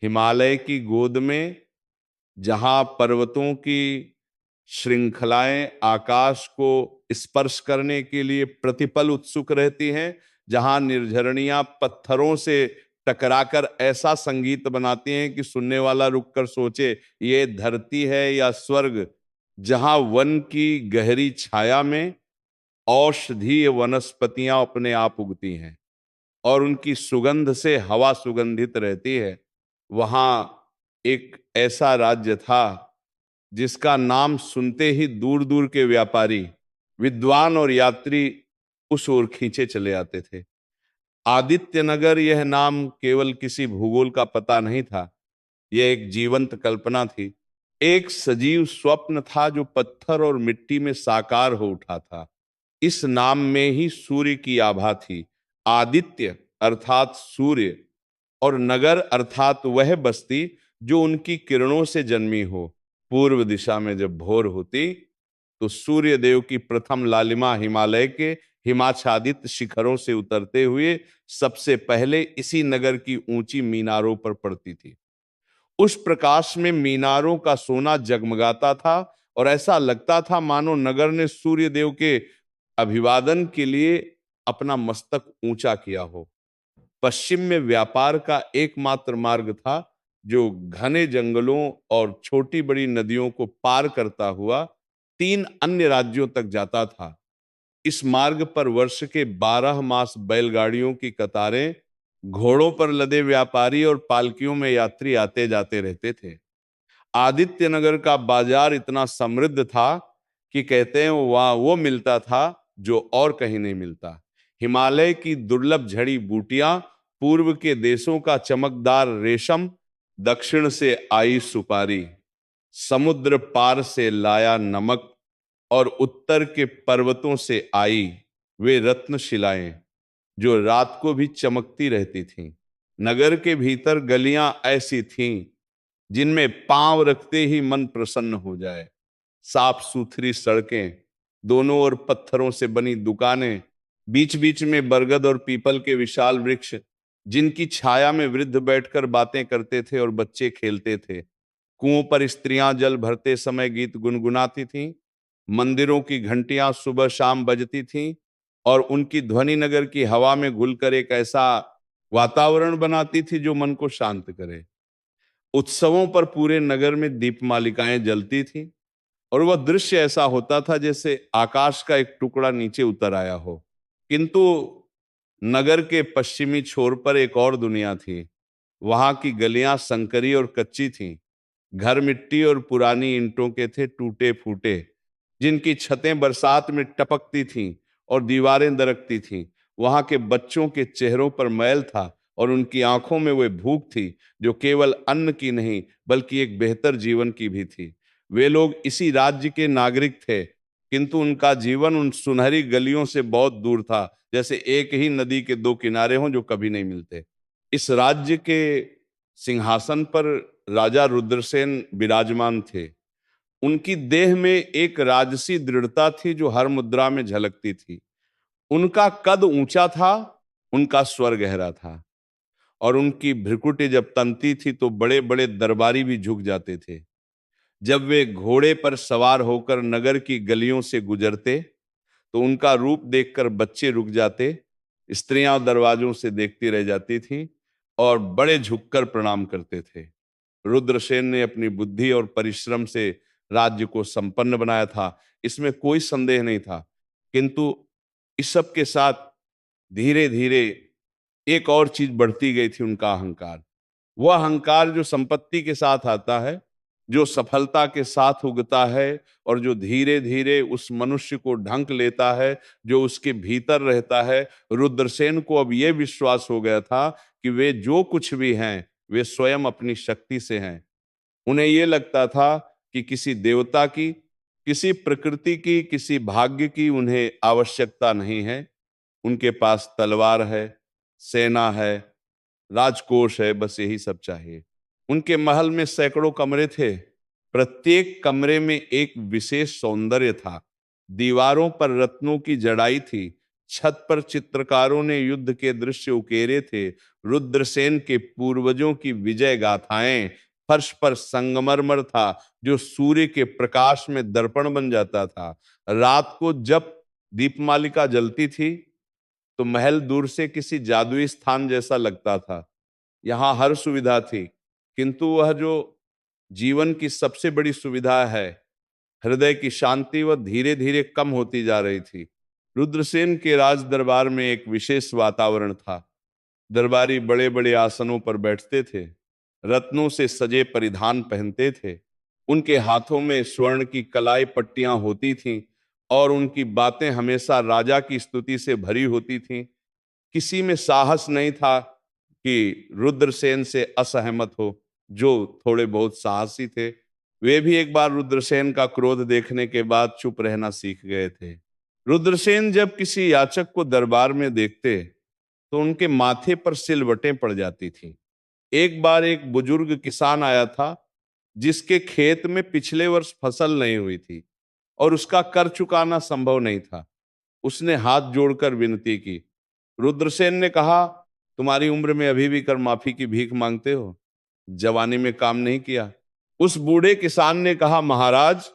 हिमालय की गोद में, जहां पर्वतों की श्रृंखलाएं आकाश को स्पर्श करने के लिए प्रतिपल उत्सुक रहती हैं, जहां निर्झरणियां पत्थरों से टकराकर ऐसा संगीत बनाती हैं कि सुनने वाला रुककर सोचे ये धरती है या स्वर्ग, जहां वन की गहरी छाया में औषधीय वनस्पतियां अपने आप उगती हैं और उनकी सुगंध से हवा सुगंधित रहती है, वहां एक ऐसा राज्य था जिसका नाम सुनते ही दूर दूर के व्यापारी, विद्वान और यात्री उस ओर खींचे चले आते थे। आदित्यनगर यह नाम केवल किसी भूगोल का पता नहीं था, यह एक जीवंत कल्पना थी, एक सजीव स्वप्न था जो पत्थर और मिट्टी में साकार हो उठा था। इस नाम में ही सूर्य की आभा थी। आदित्य अर्थात सूर्य, और नगर अर्थात वह बस्ती जो उनकी किरणों से जन्मी हो। पूर्व दिशा में जब भोर होती तो सूर्य देव की प्रथम लालिमा हिमालय के हिमाच्छादित शिखरों से उतरते हुए सबसे पहले इसी नगर की ऊंची मीनारों पर पड़ती थी। उस प्रकाश में मीनारों का सोना जगमगाता था और ऐसा लगता था मानो नगर ने सूर्य देव के अभिवादन के लिए अपना मस्तक ऊंचा किया हो। पश्चिम में व्यापार का एकमात्र मार्ग था जो घने जंगलों और छोटी बड़ी नदियों को पार करता हुआ 3 अन्य राज्यों तक जाता था। इस मार्ग पर वर्ष के 12 मास बैलगाड़ियों की कतारें, घोड़ों पर लदे व्यापारी और पालकियों में यात्री आते जाते रहते थे। आदित्यनगर का बाजार इतना समृद्ध था कि कहते हैं वहां वो मिलता था जो और कहीं नहीं मिलता। हिमालय की दुर्लभ जड़ी बूटियां, पूर्व के देशों का चमकदार रेशम, दक्षिण से आई सुपारी, समुद्र पार से लाया नमक और उत्तर के पर्वतों से आई वे रत्न शिलाएं जो रात को भी चमकती रहती थीं। नगर के भीतर गलियां ऐसी थीं जिनमें पांव रखते ही मन प्रसन्न हो जाए। साफ सुथरी सड़कें, दोनों ओर पत्थरों से बनी दुकानें, बीच बीच में बरगद और पीपल के विशाल वृक्ष जिनकी छाया में वृद्ध बैठकर बातें करते थे और बच्चे खेलते थे। कुओं पर स्त्रियां जल भरते समय गीत गुनगुनाती थीं। मंदिरों की घंटियां सुबह शाम बजती थीं और उनकी ध्वनि नगर की हवा में घुलकर एक ऐसा वातावरण बनाती थी जो मन को शांत करे। उत्सवों पर पूरे नगर में दीपमालिकाएं जलती थीं और वह दृश्य ऐसा होता था जैसे आकाश का एक टुकड़ा नीचे उतर आया हो। किंतु नगर के पश्चिमी छोर पर एक और दुनिया थी। वहां की गलियां संकरी और कच्ची थीं। घर मिट्टी और पुरानी ईंटों के थे, टूटे फूटे, जिनकी छतें बरसात में टपकती थीं और दीवारें दरकती थीं। वहां के बच्चों के चेहरों पर मैल था और उनकी आंखों में वह भूख थी जो केवल अन्न की नहीं बल्कि एक बेहतर जीवन की भी थी। वे लोग इसी राज्य के नागरिक थे, किंतु उनका जीवन उन सुनहरी गलियों से बहुत दूर था, जैसे एक ही नदी के 2 किनारे हों जो कभी नहीं मिलते। इस राज्य के सिंहासन पर राजा रुद्रसेन विराजमान थे। उनकी देह में एक राजसी दृढ़ता थी जो हर मुद्रा में झलकती थी। उनका कद ऊंचा था, उनका स्वर गहरा था और उनकी भ्रिकुटी जब तनती थी तो बड़े बड़े दरबारी भी झुक जाते थे। जब वे घोड़े पर सवार होकर नगर की गलियों से गुजरते तो उनका रूप देखकर बच्चे रुक जाते, स्त्रियां दरवाजों से देखती रह जाती थीं और बड़े झुककर प्रणाम करते थे। रुद्रसेन ने अपनी बुद्धि और परिश्रम से राज्य को संपन्न बनाया था, इसमें कोई संदेह नहीं था। किंतु इस सब के साथ धीरे धीरे एक और चीज बढ़ती गई थी, उनका अहंकार। वह अहंकार जो संपत्ति के साथ आता है, जो सफलता के साथ उगता है और जो धीरे धीरे उस मनुष्य को ढंक लेता है, जो उसके भीतर रहता है। रुद्रसेन को अब यह विश्वास हो गया था कि वे जो कुछ भी हैं वे स्वयं अपनी शक्ति से हैं। उन्हें यह लगता था कि किसी देवता की, किसी प्रकृति की, किसी भाग्य की उन्हें आवश्यकता नहीं है। उनके पास तलवार है, सेना है, राजकोष है, बस यही सब चाहिए। उनके महल में सैकड़ों कमरे थे, प्रत्येक कमरे में एक विशेष सौंदर्य था। दीवारों पर रत्नों की जड़ाई थी, छत पर चित्रकारों ने युद्ध के दृश्य उकेरे थे। रुद्रसेन के पूर्वजों की विजय गाथाएं। फर्श पर संगमरमर था जो सूर्य के प्रकाश में दर्पण बन जाता था। रात को जब दीपमालिका जलती थी तो महल दूर से किसी जादुई स्थान जैसा लगता था। यहाँ हर सुविधा थी, किंतु वह जो जीवन की सबसे बड़ी सुविधा है, हृदय की शांति, वह धीरे धीरे कम होती जा रही थी। रुद्रसेन के राज दरबार में एक विशेष वातावरण था। दरबारी बड़े बड़े आसनों पर बैठते थे, रत्नों से सजे परिधान पहनते थे, उनके हाथों में स्वर्ण की कलाई पट्टियां होती थीं और उनकी बातें हमेशा राजा की स्तुति से भरी होती थीं। किसी में साहस नहीं था कि रुद्रसेन से असहमत हो। जो थोड़े बहुत साहसी थे, वे भी एक बार रुद्रसेन का क्रोध देखने के बाद चुप रहना सीख गए थे। रुद्रसेन जब किसी याचक को दरबार में देखते तो उनके माथे पर सिलवटें पड़ जाती थीं। एक बार एक बुजुर्ग किसान आया था जिसके खेत में पिछले वर्ष फसल नहीं हुई थी और उसका कर चुकाना संभव नहीं था। उसने हाथ जोड़कर विनती की। रुद्रसेन ने कहा, तुम्हारी उम्र में अभी भी कर माफी की भीख मांगते हो? जवानी में काम नहीं किया? उस बूढ़े किसान ने कहा, महाराज,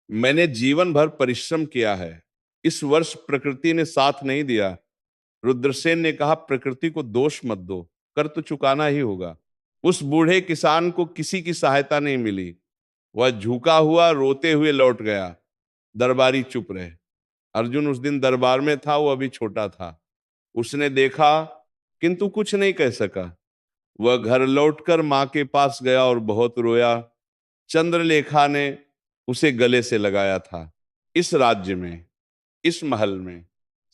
मैंने जीवन भर परिश्रम किया है, इस वर्ष प्रकृति ने साथ नहीं दिया। रुद्रसेन ने कहा, प्रकृति को दोष मत दो, कर तो चुकाना ही होगा। उस बूढ़े किसान को किसी की सहायता नहीं मिली। वह झुका हुआ रोते हुए लौट गया। दरबारी चुप रहे। अर्जुन उस दिन दरबार में था, वो अभी छोटा था। उसने देखा किंतु कुछ नहीं कह सका। वह घर लौटकर मां के पास गया और बहुत रोया। चंद्रलेखा ने उसे गले से लगाया था। इस राज्य में, इस महल में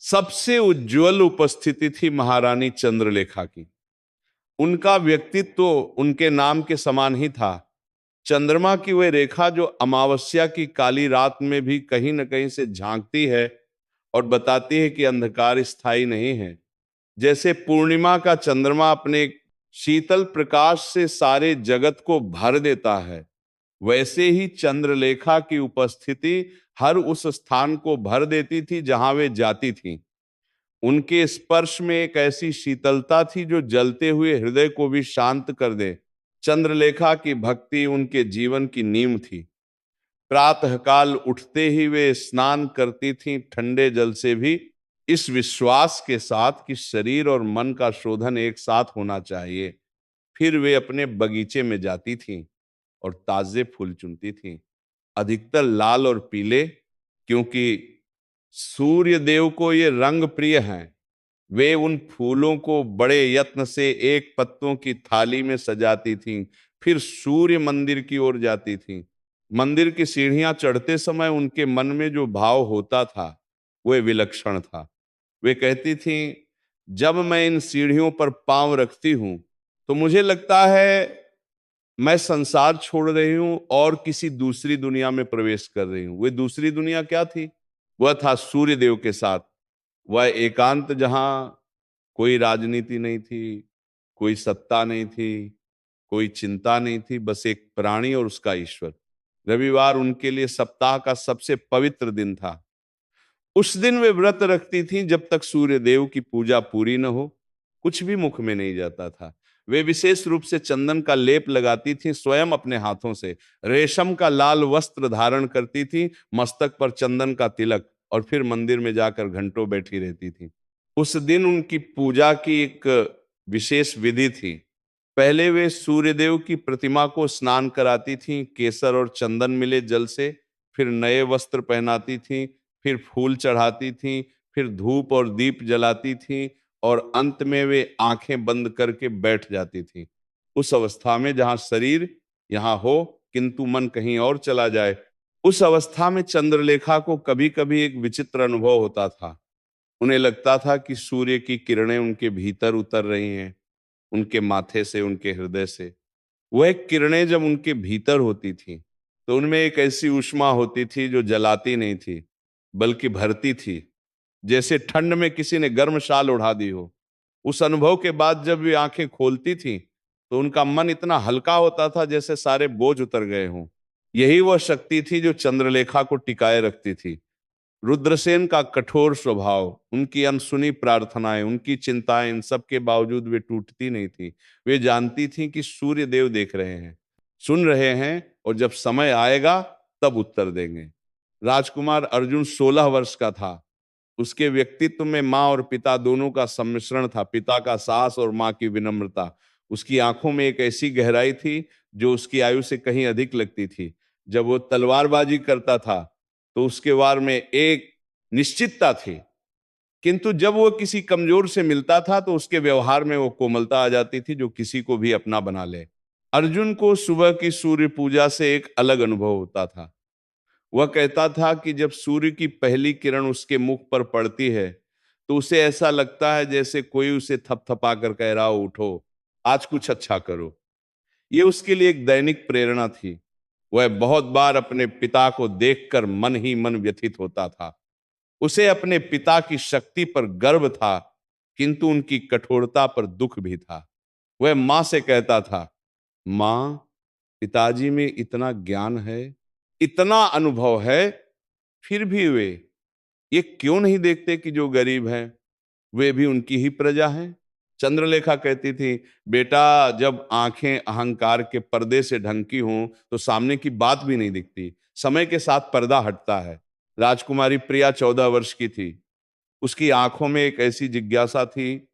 सबसे उज्जवल उपस्थिति थी महारानी चंद्रलेखा की। उनका व्यक्तित्व तो उनके नाम के समान ही था। चंद्रमा की वह रेखा जो अमावस्या की काली रात में भी कहीं न कहीं से झांकती है और बताती है कि अंधकार स्थायी नहीं है। जैसे पूर्णिमा का चंद्रमा अपने शीतल प्रकाश से सारे जगत को भर देता है, वैसे ही चंद्रलेखा की उपस्थिति हर उस स्थान को भर देती थी जहां वे जाती थीं। उनके स्पर्श में एक ऐसी शीतलता थी जो जलते हुए हृदय को भी शांत कर दे। चंद्रलेखा की भक्ति उनके जीवन की नींव थी। प्रातःकाल उठते ही वे स्नान करती थीं ठंडे जल से भी, इस विश्वास के साथ कि शरीर और मन का शोधन एक साथ होना चाहिए। फिर वे अपने बगीचे में जाती थीं और ताजे फूल चुनती थीं, अधिकतर लाल और पीले, क्योंकि सूर्य देव को ये रंग प्रिय हैं। वे उन फूलों को बड़े यत्न से एक पत्तों की थाली में सजाती थीं, फिर सूर्य मंदिर की ओर जाती थीं। मंदिर की सीढ़ियां चढ़ते समय उनके मन में जो भाव होता था वह विलक्षण था। वे कहती थीं, जब मैं इन सीढ़ियों पर पांव रखती हूं तो मुझे लगता है मैं संसार छोड़ रही हूं और किसी दूसरी दुनिया में प्रवेश कर रही हूं। वह दूसरी दुनिया क्या थी? वह था सूर्य देव के साथ वह एकांत, जहां कोई राजनीति नहीं थी, कोई सत्ता नहीं थी, कोई चिंता नहीं थी, बस एक प्राणी और उसका ईश्वर। रविवार उनके लिए सप्ताह का सबसे पवित्र दिन था। उस दिन वे व्रत रखती थीं जब तक सूर्य देव की पूजा पूरी न हो। कुछ भी मुख में नहीं जाता था। वे विशेष रूप से चंदन का लेप लगाती थीं, स्वयं अपने हाथों से रेशम का लाल वस्त्र धारण करती थीं, मस्तक पर चंदन का तिलक, और फिर मंदिर में जाकर घंटों बैठी रहती थीं। उस दिन उनकी पूजा की एक विशेष विधि थी। पहले वे सूर्यदेव की प्रतिमा को स्नान कराती थीं केसर और चंदन मिले जल से, फिर नए वस्त्र पहनाती थीं, फिर फूल चढ़ाती थीं, फिर धूप और दीप जलाती थीं, और अंत में वे आंखें बंद करके बैठ जाती थीं। उस अवस्था में जहां शरीर यहां हो किंतु मन कहीं और चला जाए, उस अवस्था में चंद्रलेखा को कभी कभी एक विचित्र अनुभव होता था। उन्हें लगता था कि सूर्य की किरणें उनके भीतर उतर रही हैं, उनके माथे से, उनके हृदय से। वह किरणें जब उनके भीतर होती थी तो उनमें एक ऐसी ऊष्मा होती थी जो जलाती नहीं थी बल्कि भरती थी, जैसे ठंड में किसी ने गर्म शाल उड़ा दी हो। उस अनुभव के बाद जब वे आंखें खोलती थी तो उनका मन इतना हल्का होता था जैसे सारे बोझ उतर गए हों। यही वह शक्ति थी जो चंद्रलेखा को टिकाए रखती थी। रुद्रसेन का कठोर स्वभाव, उनकी अनसुनी प्रार्थनाएं, उनकी चिंताएं, इन सब के बावजूद वे टूटती नहीं थी। वे जानती थी कि सूर्य देव देख रहे हैं, सुन रहे हैं, और जब समय आएगा तब उत्तर देंगे। राजकुमार अर्जुन 16 वर्ष का था। उसके व्यक्तित्व में माँ और पिता दोनों का सम्मिश्रण था, पिता का साहस और माँ की विनम्रता। उसकी आंखों में एक ऐसी गहराई थी जो उसकी आयु से कहीं अधिक लगती थी। जब वो तलवारबाजी करता था तो उसके वार में एक निश्चितता थी, किंतु जब वो किसी कमजोर से मिलता था तो उसके व्यवहार में वो कोमलता आ जाती थी जो किसी को भी अपना बना ले। अर्जुन को सुबह की सूर्य पूजा से एक अलग अनुभव होता था। वह कहता था कि जब सूर्य की पहली किरण उसके मुख पर पड़ती है तो उसे ऐसा लगता है जैसे कोई उसे थपथपा कर कह रहा हो, उठो, आज कुछ अच्छा करो। ये उसके लिए एक दैनिक प्रेरणा थी। वह बहुत बार अपने पिता को देखकर मन ही मन व्यथित होता था। उसे अपने पिता की शक्ति पर गर्व था, किंतु उनकी कठोरता पर दुख भी था। वह मां से कहता था, मां, पिताजी में इतना ज्ञान है, इतना अनुभव है, फिर भी वे ये क्यों नहीं देखते कि जो गरीब हैं वे भी उनकी ही प्रजा हैं। चंद्रलेखा कहती थी, बेटा, जब आंखें अहंकार के पर्दे से ढंकी हों तो सामने की बात भी नहीं दिखती, समय के साथ पर्दा हटता है। राजकुमारी प्रिया 14 वर्ष की थी। उसकी आंखों में एक ऐसी जिज्ञासा थी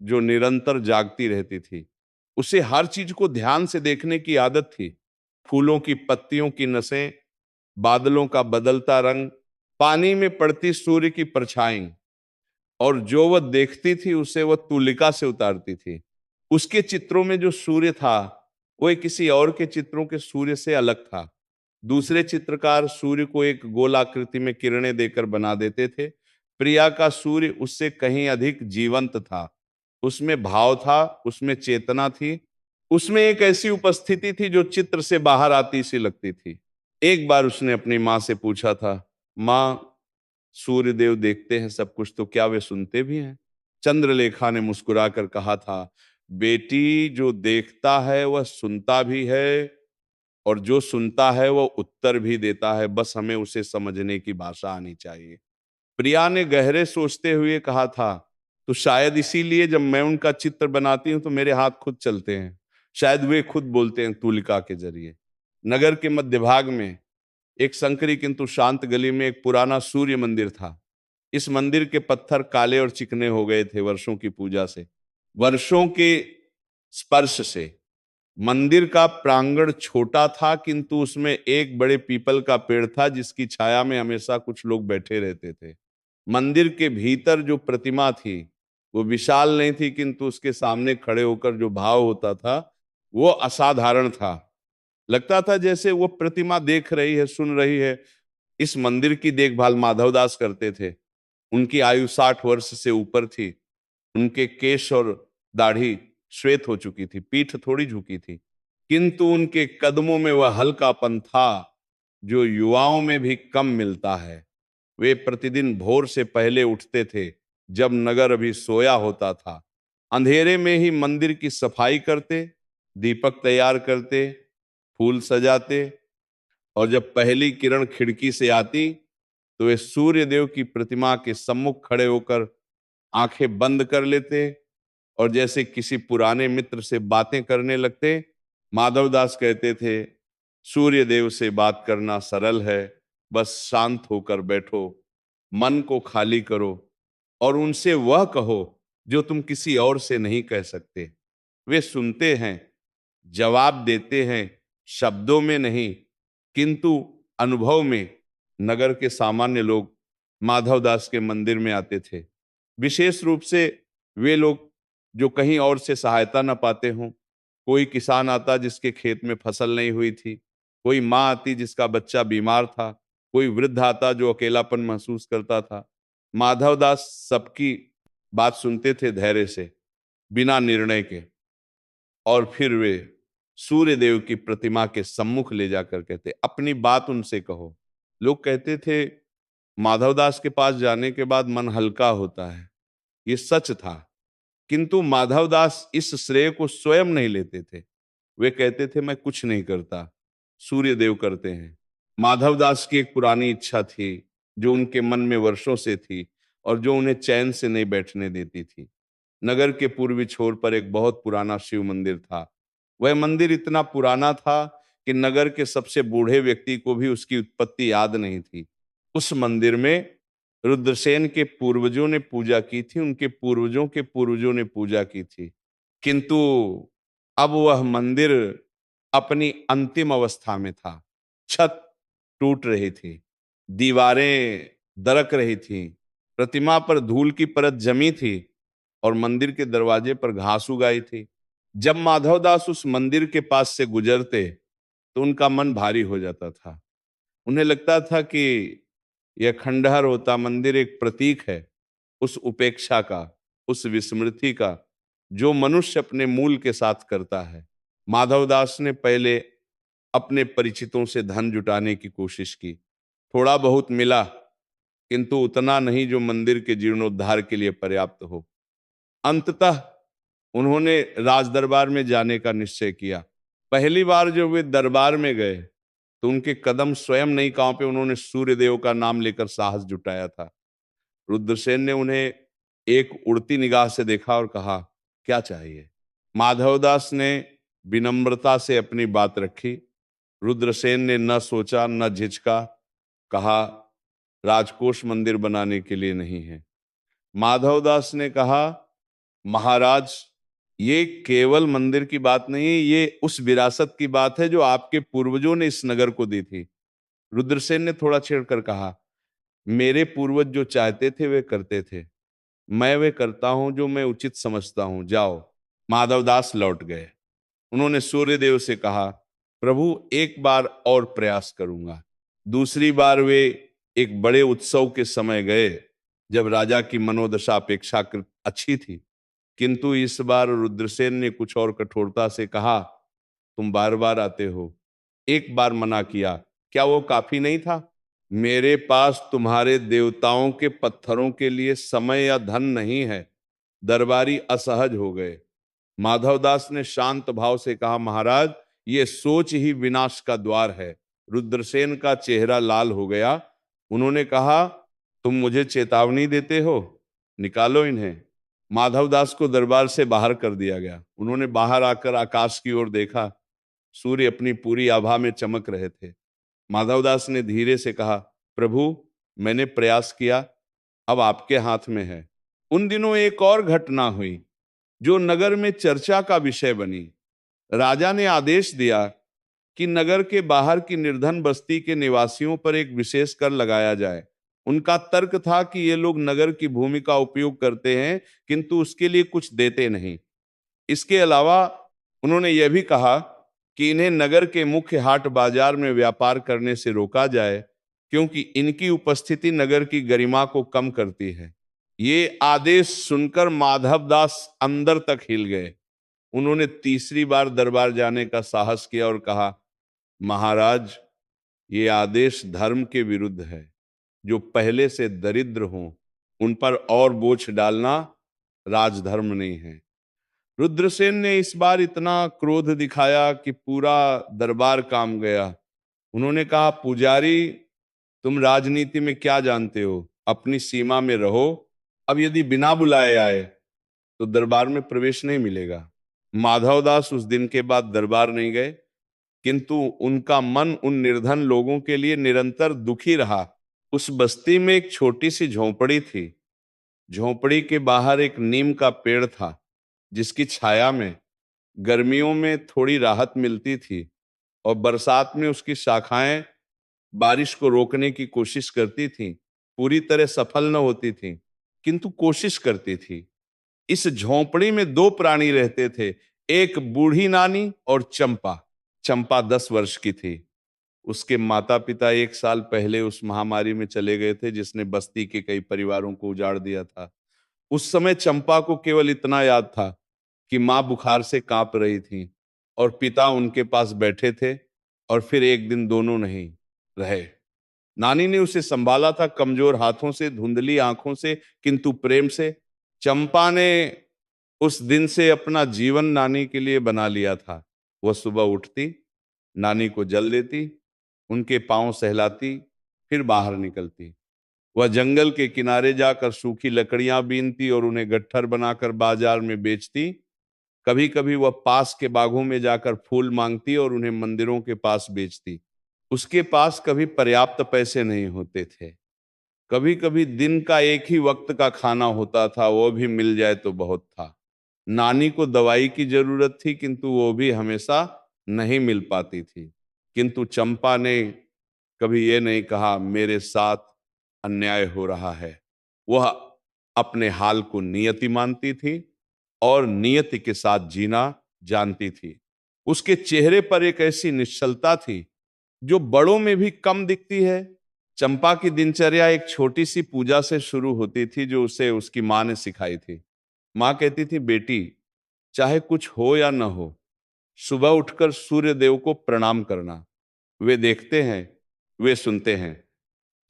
जो निरंतर जागती रहती थी। उसे हर चीज को ध्यान से देखने की आदत थी। फूलों की पत्तियों की नसें, बादलों का बदलता रंग, पानी में पड़ती सूर्य की परछाई, और जो वह देखती थी उसे वह तुलिका से उतारती थी। उसके चित्रों में जो सूर्य था वह किसी और के चित्रों के सूर्य से अलग था। दूसरे चित्रकार सूर्य को एक गोलाकृति में किरणें देकर बना देते थे। प्रिया का सूर्य उससे कहीं अधिक जीवंत था। उसमें भाव था, उसमें चेतना थी, उसमें एक ऐसी उपस्थिति थी जो चित्र से बाहर आती सी लगती थी। एक बार उसने अपनी माँ से पूछा था, माँ, सूर्य देव देखते हैं सब कुछ, तो क्या वे सुनते भी हैं? चंद्रलेखा ने मुस्कुराकर कहा था, बेटी, जो देखता है वह सुनता भी है, और जो सुनता है वह उत्तर भी देता है, बस हमें उसे समझने की भाषा आनी चाहिए। प्रिया ने गहरे सोचते हुए कहा था, तो शायद इसीलिए जब मैं उनका चित्र बनाती हूं तो मेरे हाथ खुद चलते हैं, शायद वे खुद बोलते हैं तुलिका के जरिए। नगर के मध्य भाग में एक संकरी किंतु शांत गली में एक पुराना सूर्य मंदिर था। इस मंदिर के पत्थर काले और चिकने हो गए थे वर्षों की पूजा से, वर्षों के स्पर्श से। मंदिर का प्रांगण छोटा था, किंतु उसमें एक बड़े पीपल का पेड़ था जिसकी छाया में हमेशा कुछ लोग बैठे रहते थे। मंदिर के भीतर जो प्रतिमा थी वो विशाल नहीं थी, किंतु उसके सामने खड़े होकर जो भाव होता था वो असाधारण था। लगता था जैसे वो प्रतिमा देख रही है, सुन रही है। इस मंदिर की देखभाल माधवदास करते थे। उनकी आयु 60 वर्ष से ऊपर थी। उनके केश और दाढ़ी श्वेत हो चुकी थी, पीठ थोड़ी झुकी थी, किंतु उनके कदमों में वह हल्कापन था जो युवाओं में भी कम मिलता है। वे प्रतिदिन भोर से पहले उठते थे, जब नगर अभी सोया होता था। अंधेरे में ही मंदिर की सफाई करते, दीपक तैयार करते, फूल सजाते, और जब पहली किरण खिड़की से आती तो वे सूर्य देव की प्रतिमा के सम्मुख खड़े होकर आंखें बंद कर लेते और जैसे किसी पुराने मित्र से बातें करने लगते। माधवदास कहते थे, सूर्य देव से बात करना सरल है, बस शांत होकर बैठो, मन को खाली करो और उनसे वह कहो जो तुम किसी और से नहीं कह सकते। वे सुनते हैं, जवाब देते हैं, शब्दों में नहीं किंतु अनुभव में। नगर के सामान्य लोग माधवदास के मंदिर में आते थे, विशेष रूप से वे लोग जो कहीं और से सहायता न पाते हों। कोई किसान आता जिसके खेत में फसल नहीं हुई थी, कोई माँ आती जिसका बच्चा बीमार था, कोई वृद्ध आता जो अकेलापन महसूस करता था। माधवदास सबकी बात सुनते थे धैर्य से, बिना निर्णय के, और फिर वे सूर्य देव की प्रतिमा के सम्मुख ले जाकर कहते, अपनी बात उनसे कहो। लोग कहते थे, माधवदास के पास जाने के बाद मन हल्का होता है। ये सच था, किंतु माधवदास इस श्रेय को स्वयं नहीं लेते थे। वे कहते थे, मैं कुछ नहीं करता, सूर्य देव करते हैं। माधवदास की एक पुरानी इच्छा थी जो उनके मन में वर्षों से थी और जो उन्हें चैन से नहीं बैठने देती थी। नगर के पूर्वी छोर पर एक बहुत पुराना शिव मंदिर था। वह मंदिर इतना पुराना था कि नगर के सबसे बूढ़े व्यक्ति को भी उसकी उत्पत्ति याद नहीं थी। उस मंदिर में रुद्रसेन के पूर्वजों ने पूजा की थी, उनके पूर्वजों के पूर्वजों ने पूजा की थी। किंतु अब वह मंदिर अपनी अंतिम अवस्था में था। छत टूट रही थी, दीवारें दरक रही थी, प्रतिमा पर धूल की परत जमी थी और मंदिर के दरवाजे पर घास उगाई थी। जब माधवदास उस मंदिर के पास से गुजरते तो उनका मन भारी हो जाता था। उन्हें लगता था कि यह खंडहर होता मंदिर एक प्रतीक है उस उपेक्षा का, उस विस्मृति का, जो मनुष्य अपने मूल के साथ करता है। माधवदास ने पहले अपने परिचितों से धन जुटाने की कोशिश की। थोड़ा बहुत मिला, किंतु उतना नहीं जो मंदिर के जीर्णोद्धार के लिए पर्याप्त हो। अंततः उन्होंने राज दरबार में जाने का निश्चय किया। पहली बार जब वे दरबार में गए तो उनके कदम स्वयं नहीं कांपे। उन्होंने सूर्यदेव का नाम लेकर साहस जुटाया था। रुद्रसेन ने उन्हें एक उड़ती निगाह से देखा और कहा, क्या चाहिए? माधवदास ने विनम्रता से अपनी बात रखी। रुद्रसेन ने न सोचा न झिझका, कहा, राजकोष मंदिर बनाने के लिए नहीं है। माधवदास ने कहा, महाराज, ये केवल मंदिर की बात नहीं है, ये उस विरासत की बात है जो आपके पूर्वजों ने इस नगर को दी थी। रुद्रसेन ने थोड़ा छेड़कर कहा, मेरे पूर्वज जो चाहते थे वे करते थे, मैं वे करता हूं जो मैं उचित समझता हूं, जाओ। माधवदास लौट गए। उन्होंने सूर्यदेव से कहा, प्रभु, एक बार और प्रयास करूंगा। दूसरी बार वे एक बड़े उत्सव के समय गए जब राजा की मनोदशा अपेक्षाकृत अच्छी थी। किंतु इस बार रुद्रसेन ने कुछ और कठोरता से कहा, तुम बार बार आते हो, एक बार मना किया, क्या वो काफी नहीं था? मेरे पास तुम्हारे देवताओं के पत्थरों के लिए समय या धन नहीं है। दरबारी असहज हो गए। माधवदास ने शांत भाव से कहा, महाराज, ये सोच ही विनाश का द्वार है। रुद्रसेन का चेहरा लाल हो गया। उन्होंने कहा, तुम मुझे चेतावनी देते हो? निकालो इन्हें। माधवदास को दरबार से बाहर कर दिया गया। उन्होंने बाहर आकर आकाश की ओर देखा। सूर्य अपनी पूरी आभा में चमक रहे थे। माधवदास ने धीरे से कहा, प्रभु, मैंने प्रयास किया, अब आपके हाथ में है। उन दिनों एक और घटना हुई जो नगर में चर्चा का विषय बनी। राजा ने आदेश दिया कि नगर के बाहर की निर्धन बस्ती के निवासियों पर एक विशेष कर लगाया जाए। उनका तर्क था कि ये लोग नगर की भूमि का उपयोग करते हैं किंतु उसके लिए कुछ देते नहीं। इसके अलावा उन्होंने यह भी कहा कि इन्हें नगर के मुख्य हाट बाजार में व्यापार करने से रोका जाए, क्योंकि इनकी उपस्थिति नगर की गरिमा को कम करती है। ये आदेश सुनकर माधवदास अंदर तक हिल गए। उन्होंने तीसरी बार दरबार जाने का साहस किया और कहा, महाराज, ये आदेश धर्म के विरुद्ध है। जो पहले से दरिद्र हों उन पर और बोझ डालना राजधर्म नहीं है। रुद्रसेन ने इस बार इतना क्रोध दिखाया कि पूरा दरबार काम गया। उन्होंने कहा, पुजारी, तुम राजनीति में क्या जानते हो? अपनी सीमा में रहो। अब यदि बिना बुलाए आए तो दरबार में प्रवेश नहीं मिलेगा। माधवदास उस दिन के बाद दरबार नहीं गए, किंतु उनका मन उन निर्धन लोगों के लिए निरंतर दुखी रहा। उस बस्ती में एक छोटी सी झोंपड़ी थी। झोंपड़ी के बाहर एक नीम का पेड़ था, जिसकी छाया में गर्मियों में थोड़ी राहत मिलती थी और बरसात में उसकी शाखाएं बारिश को रोकने की कोशिश करती थीं। पूरी तरह सफल न होती थीं, किंतु कोशिश करती थी। इस झोंपड़ी में दो प्राणी रहते थे, एक बूढ़ी नानी और चंपा। चंपा 10 वर्ष की थी। उसके माता पिता 1 साल पहले उस महामारी में चले गए थे जिसने बस्ती के कई परिवारों को उजाड़ दिया था। उस समय चंपा को केवल इतना याद था कि मां बुखार से कांप रही थी और पिता उनके पास बैठे थे, और फिर एक दिन दोनों नहीं रहे। नानी ने उसे संभाला था, कमजोर हाथों से, धुंधली आंखों से, किंतु प्रेम से। चंपा ने उस दिन से अपना जीवन नानी के लिए बना लिया था। वह सुबह उठती, नानी को जल देती, उनके पांव सहलाती, फिर बाहर निकलती। वह जंगल के किनारे जाकर सूखी लकड़ियां बीनती और उन्हें गट्ठर बनाकर बाजार में बेचती। कभी कभी वह पास के बागों में जाकर फूल मांगती और उन्हें मंदिरों के पास बेचती। उसके पास कभी पर्याप्त पैसे नहीं होते थे। कभी कभी दिन का एक ही वक्त का खाना होता था, वो भी मिल जाए तो बहुत था। नानी को दवाई की जरूरत थी, किंतु वो भी हमेशा नहीं मिल पाती थी। किंतु चंपा ने कभी ये नहीं कहा मेरे साथ अन्याय हो रहा है। वह अपने हाल को नियति मानती थी और नियति के साथ जीना जानती थी। उसके चेहरे पर एक ऐसी निश्चलता थी जो बड़ों में भी कम दिखती है। चंपा की दिनचर्या एक छोटी सी पूजा से शुरू होती थी जो उसे उसकी माँ ने सिखाई थी। माँ कहती थी, बेटी चाहे कुछ हो या न हो, सुबह उठकर सूर्य देव को प्रणाम करना। वे देखते हैं, वे सुनते हैं।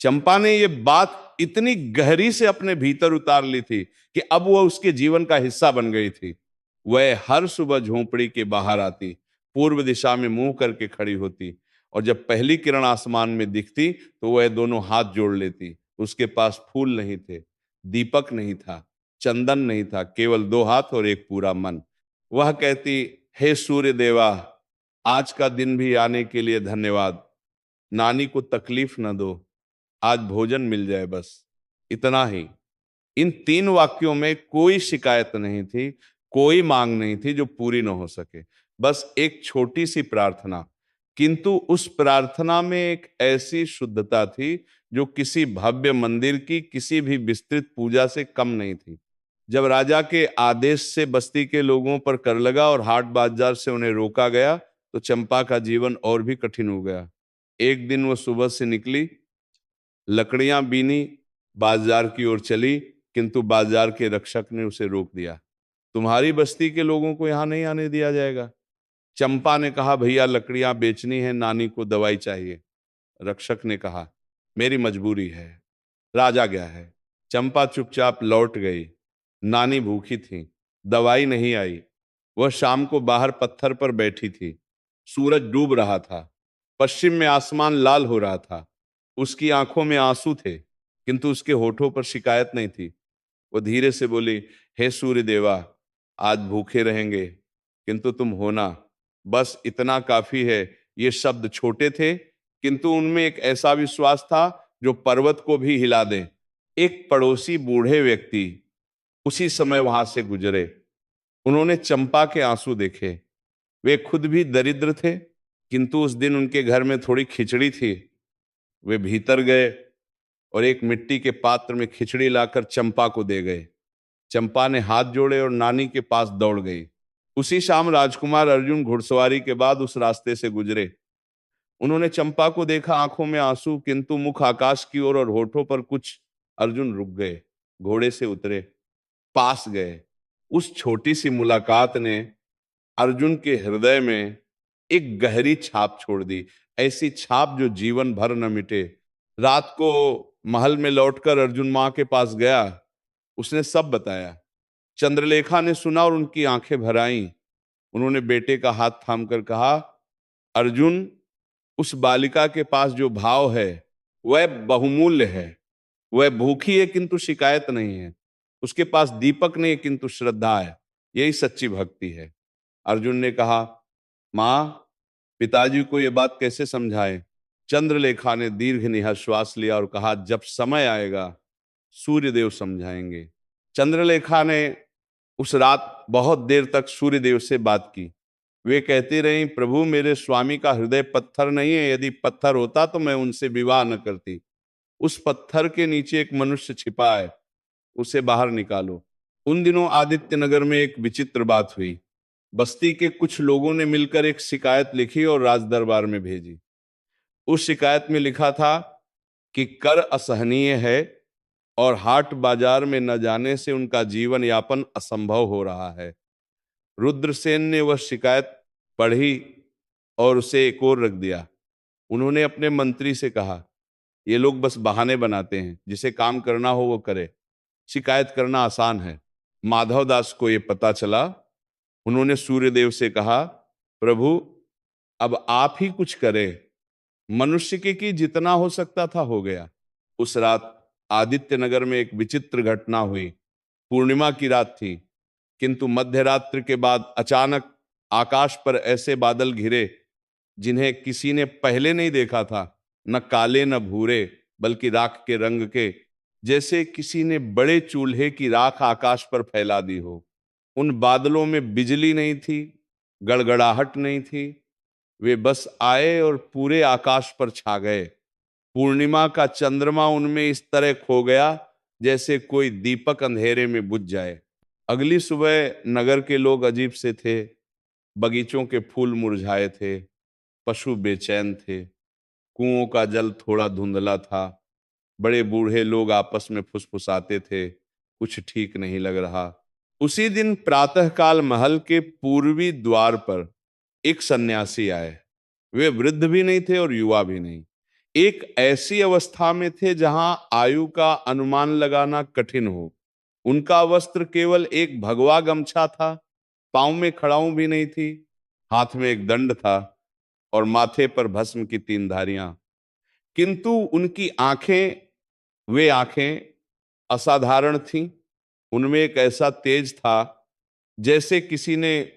चंपा ने ये बात इतनी गहरी से अपने भीतर उतार ली थी कि अब वह उसके जीवन का हिस्सा बन गई थी। वह हर सुबह झोंपड़ी के बाहर आती, पूर्व दिशा में मुंह करके खड़ी होती और जब पहली किरण आसमान में दिखती तो वह दोनों हाथ जोड़ लेती। उसके पास फूल नहीं थे, दीपक नहीं था, चंदन नहीं था, केवल दो हाथ और एक पूरा मन। वह कहती, हे सूर्य देवा, आज का दिन भी आने के लिए धन्यवाद। नानी को तकलीफ न दो, आज भोजन मिल जाए, बस इतना ही। इन तीन वाक्यों में कोई शिकायत नहीं थी, कोई मांग नहीं थी जो पूरी न हो सके, बस एक छोटी सी प्रार्थना। किंतु उस प्रार्थना में एक ऐसी शुद्धता थी जो किसी भव्य मंदिर की किसी भी विस्तृत पूजा से कम नहीं थी। जब राजा के आदेश से बस्ती के लोगों पर कर लगा और हाट बाजार से उन्हें रोका गया तो चंपा का जीवन और भी कठिन हो गया। एक दिन वो सुबह से निकली, लकड़ियां बीनी, बाजार की ओर चली, किंतु बाजार के रक्षक ने उसे रोक दिया। तुम्हारी बस्ती के लोगों को यहां नहीं आने दिया जाएगा। चंपा ने कहा, भैया लकड़ियां बेचनी है, नानी को दवाई चाहिए। रक्षक ने कहा, मेरी मजबूरी है, राजा गया है। चंपा चुपचाप लौट गई। नानी भूखी थी, दवाई नहीं आई। वह शाम को बाहर पत्थर पर बैठी थी। सूरज डूब रहा था, पश्चिम में आसमान लाल हो रहा था। उसकी आंखों में आंसू थे, किंतु उसके होठों पर शिकायत नहीं थी। वो धीरे से बोली, हे सूर्य देवा, आज भूखे रहेंगे, किंतु तुम होना, बस इतना काफी है। ये शब्द छोटे थे, किंतु उनमें एक ऐसा विश्वास था जो पर्वत को भी हिला दे। एक पड़ोसी बूढ़े व्यक्ति उसी समय वहां से गुजरे। उन्होंने चंपा के आंसू देखे। वे खुद भी दरिद्र थे, किंतु उस दिन उनके घर में थोड़ी खिचड़ी थी। वे भीतर गए और एक मिट्टी के पात्र में खिचड़ी लाकर चंपा को दे गए। चंपा ने हाथ जोड़े और नानी के पास दौड़ गई। उसी शाम राजकुमार अर्जुन घुड़सवारी के बाद उस रास्ते से गुजरे। उन्होंने चंपा को देखा, आंखों में आंसू, किंतु मुख आकाश की ओर और होठों पर कुछ। अर्जुन रुक गए, घोड़े से उतरे, पास गए। उस छोटी सी मुलाकात ने अर्जुन के हृदय में एक गहरी छाप छोड़ दी, ऐसी छाप जो जीवन भर न मिटे। रात को महल में लौटकर अर्जुन मां के पास गया। उसने सब बताया। चंद्रलेखा ने सुना और उनकी आंखें भर आईं। उन्होंने बेटे का हाथ थामकर कहा, अर्जुन, उस बालिका के पास जो भाव है वह बहुमूल्य है। वह भूखी है किंतु शिकायत नहीं है। उसके पास दीपक नहीं है किंतु श्रद्धा है। यही सच्ची भक्ति है। अर्जुन ने कहा, मां, पिताजी को यह बात कैसे समझाएं? चंद्रलेखा ने दीर्घ निश्वास लिया और कहा, जब समय आएगा सूर्यदेव समझाएंगे। चंद्रलेखा ने उस रात बहुत देर तक सूर्यदेव से बात की। वे कहती रहीं, प्रभु, मेरे स्वामी का हृदय पत्थर नहीं है। यदि पत्थर होता तो मैं उनसे विवाह न करती। उस पत्थर के नीचे एक मनुष्य छिपा है, उसे बाहर निकालो। उन दिनों आदित्य नगर में एक विचित्र बात हुई। बस्ती के कुछ लोगों ने मिलकर एक शिकायत लिखी और राज दरबार में भेजी। उस शिकायत में लिखा था कि कर असहनीय है और हाट बाजार में न जाने से उनका जीवन यापन असंभव हो रहा है। रुद्रसेन ने वह शिकायत पढ़ी और उसे एक ओर रख दिया। उन्होंने अपने मंत्री से कहा, ये लोग बस बहाने बनाते हैं, जिसे काम करना हो वो करे, शिकायत करना आसान है। माधव दास को ये पता चला। उन्होंने सूर्यदेव से कहा, प्रभु, अब आप ही कुछ करें। मनुष्य के की जितना हो सकता था हो गया। उस रात आदित्य नगर में एक विचित्र घटना हुई। पूर्णिमा की रात थी, किंतु मध्य रात्रि के बाद अचानक आकाश पर ऐसे बादल घिरे जिन्हें किसी ने पहले नहीं देखा था। न काले न भूरे, बल्कि राख के रंग के, जैसे किसी ने बड़े चूल्हे की राख आकाश पर फैला दी हो। उन बादलों में बिजली नहीं थी, गड़गड़ाहट नहीं थी, वे बस आए और पूरे आकाश पर छा गए। पूर्णिमा का चंद्रमा उनमें इस तरह खो गया जैसे कोई दीपक अंधेरे में बुझ जाए। अगली सुबह नगर के लोग अजीब से थे। बगीचों के फूल मुरझाए थे, पशु बेचैन थे, कुओं का जल थोड़ा धुंधला था। बड़े बूढ़े लोग आपस में फुसफुसाते थे, कुछ ठीक नहीं लग रहा। उसी दिन प्रातःकाल महल के पूर्वी द्वार पर एक सन्यासी आए। वे वृद्ध भी नहीं थे और युवा भी नहीं, एक ऐसी अवस्था में थे जहां आयु का अनुमान लगाना कठिन हो। उनका वस्त्र केवल एक भगवा गमछा था, पांव में खड़ाऊं भी नहीं थी, हाथ में एक दंड था और माथे पर भस्म की 3 धारियां। किंतु उनकी आंखें, वे आंखें असाधारण थीं। उनमें एक ऐसा तेज था जैसे किसी ने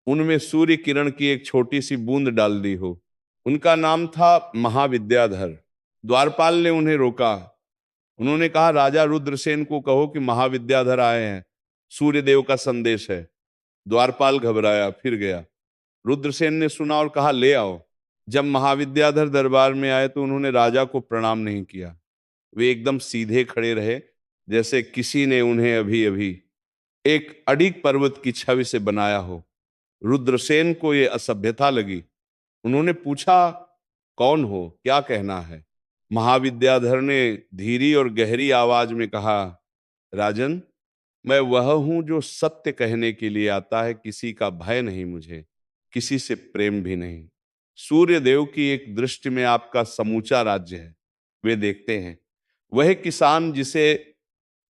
उनमें सूर्य किरण की एक छोटी सी बूंद डाल दी हो। उनका नाम था महाविद्याधर। द्वारपाल ने उन्हें रोका। उन्होंने कहा, राजा रुद्रसेन को कहो कि महाविद्याधर आए हैं, सूर्यदेव का संदेश है। द्वारपाल घबराया, फिर गया। रुद्रसेन ने सुना और कहा, ले आओ। जब महाविद्याधर दरबार में आए तो उन्होंने राजा को प्रणाम नहीं किया। वे एकदम सीधे खड़े रहे, जैसे किसी ने उन्हें अभी अभी एक अडिग पर्वत की छवि से बनाया हो। रुद्रसेन को यह असभ्यता लगी। उन्होंने पूछा, कौन हो, क्या कहना है? महाविद्याधर ने धीरी और गहरी आवाज में कहा, राजन, मैं वह हूं जो सत्य कहने के लिए आता है। किसी का भय नहीं मुझे, किसी से प्रेम भी नहीं। सूर्य देव की एक दृष्टि में आपका समूचा राज्य है। वे देखते हैं वह किसान जिसे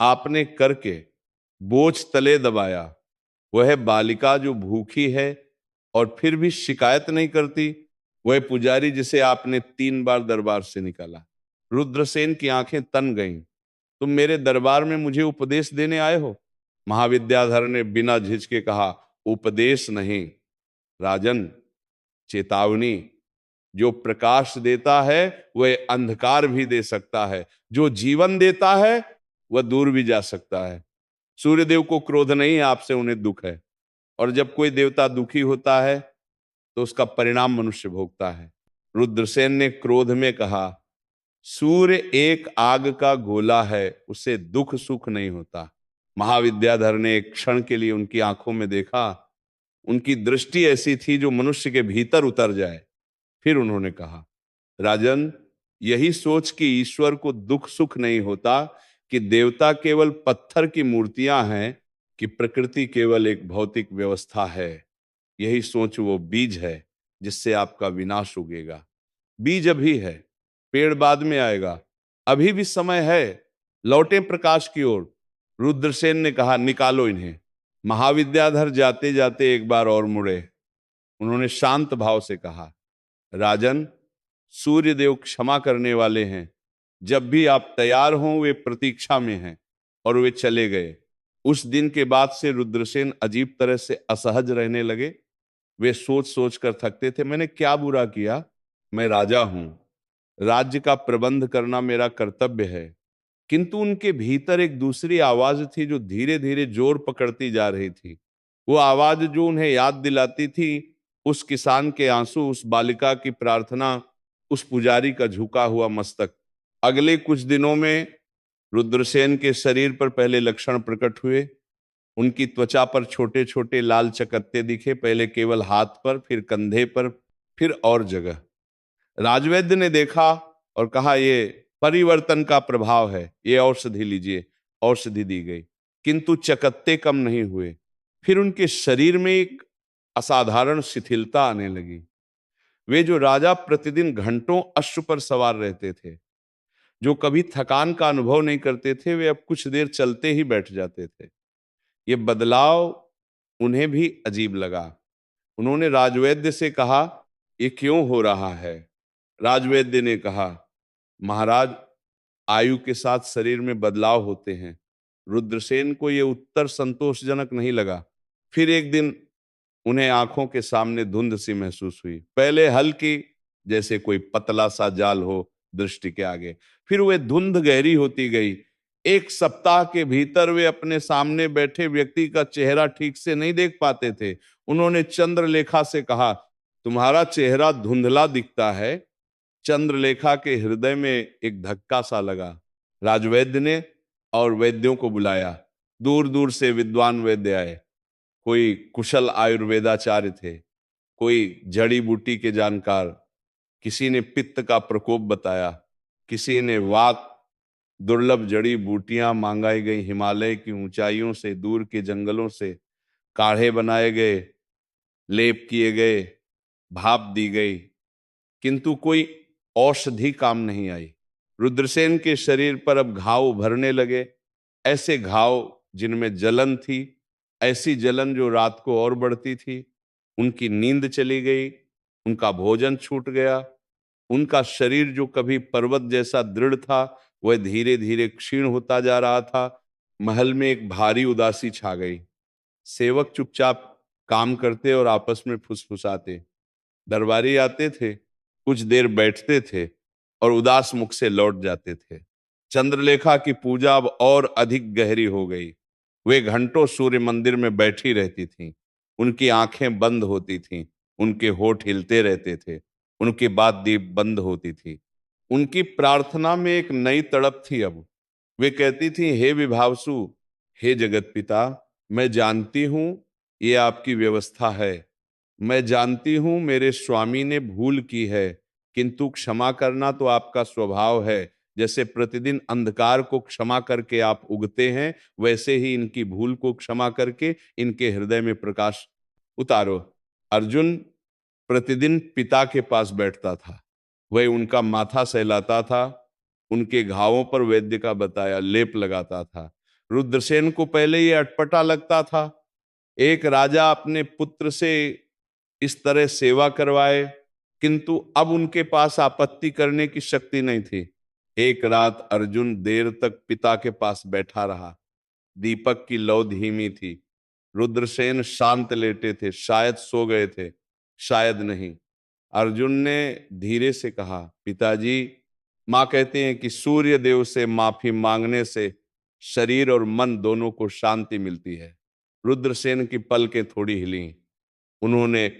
आपने करके बोझ तले दबाया, वह बालिका जो भूखी है और फिर भी शिकायत नहीं करती, वह पुजारी जिसे आपने 3 बार दरबार से निकाला। रुद्रसेन की आंखें तन गईं। तुम मेरे दरबार में मुझे उपदेश देने आए हो? महाविद्याधर ने बिना झिझके कहा, उपदेश नहीं राजन, चेतावनी। जो प्रकाश देता है वह अंधकार भी दे सकता है, जो जीवन देता है वह दूर भी जा सकता है। सूर्यदेव को क्रोध नहीं है आपसे, उन्हें दुख है। और जब कोई देवता दुखी होता है तो उसका परिणाम मनुष्य भोगता है। रुद्रसेन ने क्रोध में कहा, सूर्य एक आग का गोला है, उसे दुख सुख नहीं होता। महाविद्याधर ने एक क्षण के लिए उनकी आंखों में देखा। उनकी दृष्टि ऐसी थी जो मनुष्य के भीतर उतर जाए। फिर उन्होंने कहा, राजन, यही सोच कि ईश्वर को दुख सुख नहीं होता, कि देवता केवल पत्थर की मूर्तियां हैं, कि प्रकृति केवल एक भौतिक व्यवस्था है, यही सोच वो बीज है जिससे आपका विनाश उगेगा। बीज अभी है, पेड़ बाद में आएगा। अभी भी समय है, लौटें प्रकाश की ओर। रुद्रसेन ने कहा, निकालो इन्हें। महाविद्याधर जाते जाते एक बार और मुड़े। उन्होंने शांत भाव से कहा, राजन, सूर्यदेव क्षमा करने वाले हैं। जब भी आप तैयार हों वे प्रतीक्षा में हैं। और वे चले गए। उस दिन के बाद से रुद्रसेन अजीब तरह से असहज रहने लगे। वे सोच सोच कर थकते थे, मैंने क्या बुरा किया? मैं राजा हूं, राज्य का प्रबंध करना मेरा कर्तव्य है। किंतु उनके भीतर एक दूसरी आवाज थी जो धीरे धीरे जोर पकड़ती जा रही थी। वो आवाज जो उन्हें याद दिलाती थी उस किसान के आंसू, उस बालिका की प्रार्थना, उस पुजारी का झुका हुआ मस्तक। अगले कुछ दिनों में रुद्रसेन के शरीर पर पहले लक्षण प्रकट हुए। उनकी त्वचा पर छोटे छोटे लाल चकत्ते दिखे, पहले केवल हाथ पर, फिर कंधे पर, फिर और जगह। राजवैद्य ने देखा और कहा, ये परिवर्तन का प्रभाव है, ये औषधि लीजिए। औषधि दी गई, किंतु चकत्ते कम नहीं हुए। फिर उनके शरीर में एक असाधारण शिथिलता आने लगी। वे जो राजा प्रतिदिन घंटों अश्व पर सवार रहते थे, जो कभी थकान का अनुभव नहीं करते थे, वे अब कुछ देर चलते ही बैठ जाते थे। ये बदलाव उन्हें भी अजीब लगा। उन्होंने राजवैद्य से कहा, ये क्यों हो रहा है? राजवैद्य ने कहा, महाराज, आयु के साथ शरीर में बदलाव होते हैं। रुद्रसेन को यह उत्तर संतोषजनक नहीं लगा। फिर एक दिन उन्हें आंखों के सामने धुंध सी महसूस हुई। पहले हल्की, जैसे कोई पतला सा जाल हो दृष्टि के आगे, फिर वह धुंध गहरी होती गई। एक सप्ताह के भीतर वे अपने सामने बैठे व्यक्ति का चेहरा ठीक से नहीं देख पाते थे। उन्होंने चंद्रलेखा से कहा, तुम्हारा चेहरा धुंधला दिखता है। चंद्रलेखा के हृदय में एक धक्का सा लगा। राजवैद्य ने और वैद्यों को बुलाया। दूर दूर से विद्वान वैद्य आए। कोई कुशल आयुर्वेदाचार्य थे, कोई जड़ी बूटी के जानकार, किसी ने पित्त का प्रकोप बताया, किसी ने वात। दुर्लभ जड़ी बूटियां मांगाई गई, हिमालय की ऊंचाइयों से, दूर के जंगलों से काढ़े बनाए गए, लेप किए गए, भाप दी गई, किंतु कोई औषधि काम नहीं आई। रुद्रसेन के शरीर पर अब घाव उभरने लगे, ऐसे घाव जिनमें जलन थी, ऐसी जलन जो रात को और बढ़ती थी। उनकी नींद चली गई, उनका भोजन छूट गया, उनका शरीर जो कभी पर्वत जैसा दृढ़ था वह धीरे धीरे क्षीण होता जा रहा था। महल में एक भारी उदासी छा गई। सेवक चुपचाप काम करते और आपस में फुसफुसाते। दरबारी आते थे, कुछ देर बैठते थे और उदास मुख से लौट जाते थे। चंद्रलेखा की पूजा अब और अधिक गहरी हो गई। वे घंटों सूर्य मंदिर में बैठी रहती थीं। उनकी आंखें बंद होती थीं, उनके होठ हिलते रहते थे, उनकी बात दीप बंद होती थी। उनकी प्रार्थना में एक नई तड़प थी। अब वे कहती थी, हे विभावसु, हे जगत पिता, मैं जानती हूं ये आपकी व्यवस्था है। मैं जानती हूं मेरे स्वामी ने भूल की है, किंतु क्षमा करना तो आपका स्वभाव है। जैसे प्रतिदिन अंधकार को क्षमा करके आप उगते हैं, वैसे ही इनकी भूल को क्षमा करके इनके हृदय में प्रकाश उतारो। अर्जुन प्रतिदिन पिता के पास बैठता था। वह उनका माथा सहलाता था, उनके घावों पर वैद्य का बताया लेप लगाता था। रुद्रसेन को पहले ये अटपटा लगता था, एक राजा अपने पुत्र से इस तरह सेवा करवाए, किंतु अब उनके पास आपत्ति करने की शक्ति नहीं थी। एक रात अर्जुन देर तक पिता के पास बैठा रहा। दीपक की लौ धीमी थी। रुद्रसेन शांत लेटे थे, शायद सो गए थे, शायद नहीं। अर्जुन ने धीरे से कहा, पिताजी, मां कहते हैं कि सूर्य देव से माफी मांगने से शरीर और मन दोनों को शांति मिलती है। रुद्रसेन की पलकें थोड़ी हिली। उन्होंने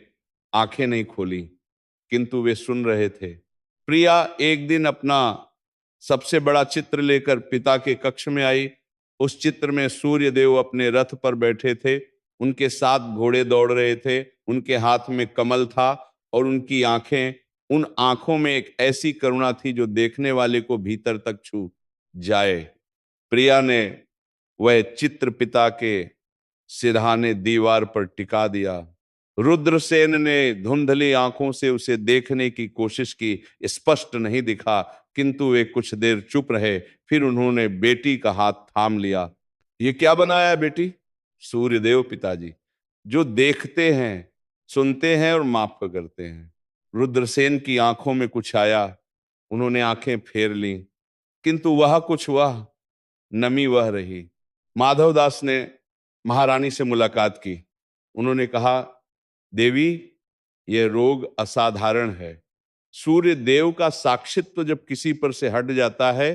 आंखें नहीं खोली, किंतु वे सुन रहे थे। प्रिया एक दिन अपना सबसे बड़ा चित्र लेकर पिता के कक्ष में आई। उस चित्र में सूर्य देव अपने रथ पर बैठे थे, उनके साथ घोड़े दौड़ रहे थे, उनके हाथ में कमल था और उनकी आंखें, उन आंखों में एक ऐसी करुणा थी जो देखने वाले को भीतर तक छू जाए। प्रिया ने वह चित्र पिता के सिरहाने दीवार पर टिका दिया। रुद्रसेन ने धुंधली आंखों से उसे देखने की कोशिश की, स्पष्ट नहीं दिखा, किंतु वे कुछ देर चुप रहे। फिर उन्होंने बेटी का हाथ थाम लिया। ये क्या बनाया है बेटी? सूर्यदेव पिताजी, जो देखते हैं, सुनते हैं और माफ करते हैं। रुद्रसेन की आंखों में कुछ आया, उन्होंने आंखें फेर ली, किंतु वह कुछ वह नमी वह रही। माधवदास ने महारानी से मुलाकात की। उन्होंने कहा, देवी, यह रोग असाधारण है। सूर्य देव का साक्षित्व जब किसी पर से हट जाता है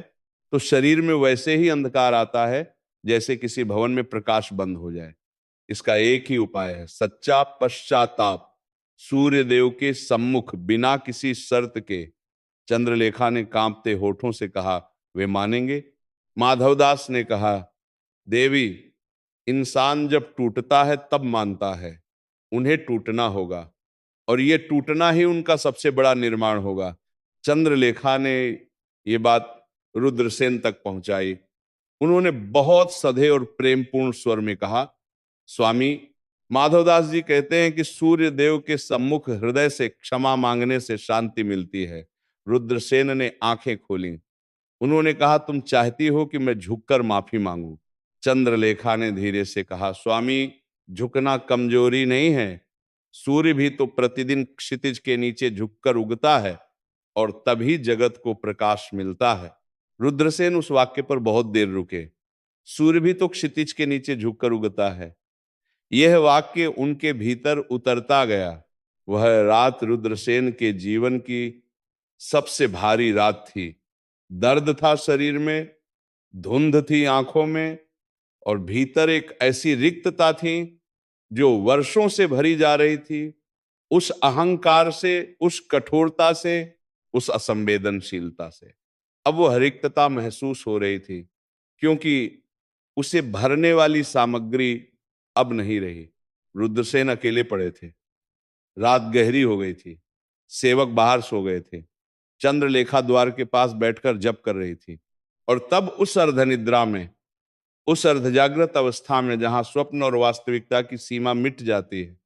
तो शरीर में वैसे ही अंधकार आता है जैसे किसी भवन में प्रकाश बंद हो जाए। इसका एक ही उपाय है, सच्चा पश्चाताप। सूर्य देव के सम्मुख बिना किसी शर्त के। चंद्रलेखा ने कांपते होठों से कहा, वे मानेंगे? माधवदास ने कहा, देवी, इंसान जब टूटता है तब मानता है। उन्हें टूटना होगा और ये टूटना ही उनका सबसे बड़ा निर्माण होगा। चंद्रलेखा ने ये बात रुद्रसेन तक पहुंचाई। उन्होंने बहुत सधे और प्रेमपूर्ण स्वर में कहा, स्वामी, माधवदास जी कहते हैं कि सूर्य देव के सम्मुख हृदय से क्षमा मांगने से शांति मिलती है। रुद्रसेन ने आंखें खोली। उन्होंने कहा, तुम चाहती हो कि मैं झुककर माफी मांगू? चंद्रलेखा ने धीरे से कहा, स्वामी, झुकना कमजोरी नहीं है। सूर्य भी तो प्रतिदिन क्षितिज के नीचे झुककर उगता है और तभी जगत को प्रकाश मिलता है। रुद्रसेन उस वाक्य पर बहुत देर रुके। सूर्य भी तो क्षितिज के नीचे झुककर उगता है। यह वाक्य उनके भीतर उतरता गया। वह रात रुद्रसेन के जीवन की सबसे भारी रात थी। दर्द था शरीर में, धुंध थी आंखों में, और भीतर एक ऐसी रिक्तता थी जो वर्षों से भरी जा रही थी। उस अहंकार से, उस कठोरता से, उस असंवेदनशीलता से अब वह रिक्तता महसूस हो रही थी, क्योंकि उसे भरने वाली सामग्री अब नहीं रही। रुद्रसेन अकेले पड़े थे। रात गहरी हो गई थी। सेवक बाहर सो गए थे। चंद्रलेखा द्वार के पास बैठकर जप कर रही थी। और तब उस अर्धनिद्रा में, उस अर्धजागृत अवस्था में, जहां स्वप्न और वास्तविकता की सीमा मिट जाती है,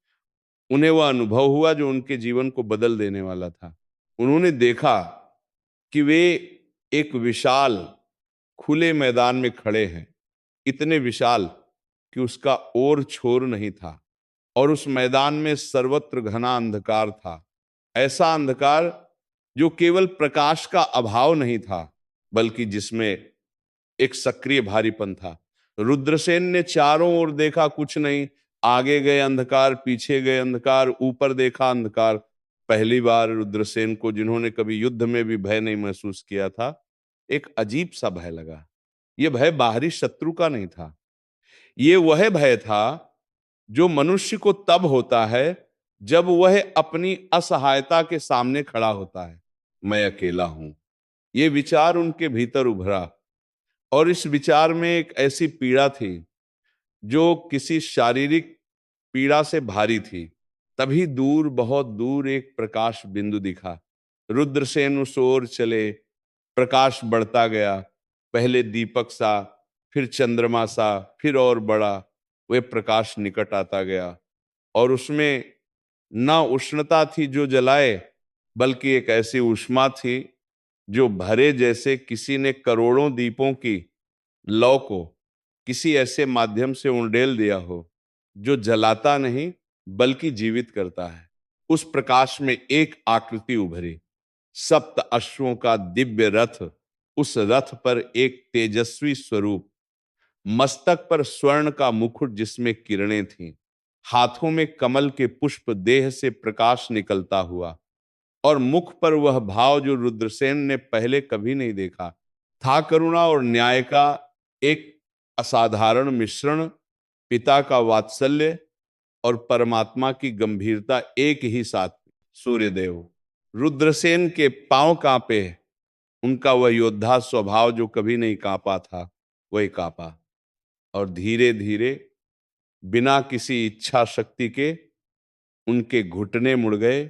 उन्हें वह अनुभव हुआ जो उनके जीवन को बदल देने वाला था। उन्होंने देखा कि वे एक विशाल खुले मैदान में खड़े हैं, इतने विशाल कि उसका ओर छोर नहीं था, और उस मैदान में सर्वत्र घना अंधकार था। ऐसा अंधकार जो केवल प्रकाश का अभाव नहीं था, बल्कि जिसमें एक सक्रिय भारीपन था। रुद्रसेन ने चारों ओर देखा, कुछ नहीं। आगे गए अंधकार, पीछे गए अंधकार, ऊपर देखा अंधकार। पहली बार रुद्रसेन को, जिन्होंने कभी युद्ध में भी भय नहीं महसूस किया था, एक अजीब सा भय लगा। यह भय बाहरी शत्रु का नहीं था। ये वह भय था जो मनुष्य को तब होता है जब वह अपनी असहायता के सामने खड़ा होता है। मैं अकेला हूं। ये विचार उनके भीतर उभरा, और इस विचार में एक ऐसी पीड़ा थी जो किसी शारीरिक पीड़ा से भारी थी। तभी दूर, बहुत दूर, एक प्रकाश बिंदु दिखा। रुद्रसेन उस ओर चले। प्रकाश बढ़ता गया, पहले दीपक सा, फिर चंद्रमा सा, फिर और बड़ा। वह प्रकाश निकट आता गया, और उसमें न उष्णता थी जो जलाए, बल्कि एक ऐसी ऊष्मा थी जो भरे, जैसे किसी ने करोड़ों दीपों की लौ को किसी ऐसे माध्यम से उंडेल दिया हो जो जलाता नहीं बल्कि जीवित करता है। उस प्रकाश में एक आकृति उभरी, सप्त अश्वों का दिव्य रथ। उस रथ पर एक तेजस्वी स्वरूप, मस्तक पर स्वर्ण का मुकुट जिसमें किरणें थीं, हाथों में कमल के पुष्प, देह से प्रकाश निकलता हुआ, और मुख पर वह भाव जो रुद्रसेन ने पहले कभी नहीं देखा था। करुणा और न्याय का एक असाधारण मिश्रण, पिता का वात्सल्य और परमात्मा की गंभीरता एक ही साथ। सूर्यदेव, रुद्रसेन के पांव कांपे। उनका वह योद्धा स्वभाव जो कभी नहीं कांपा था, वही कांपा, और धीरे धीरे, बिना किसी इच्छा शक्ति के, उनके घुटने मुड़ गए।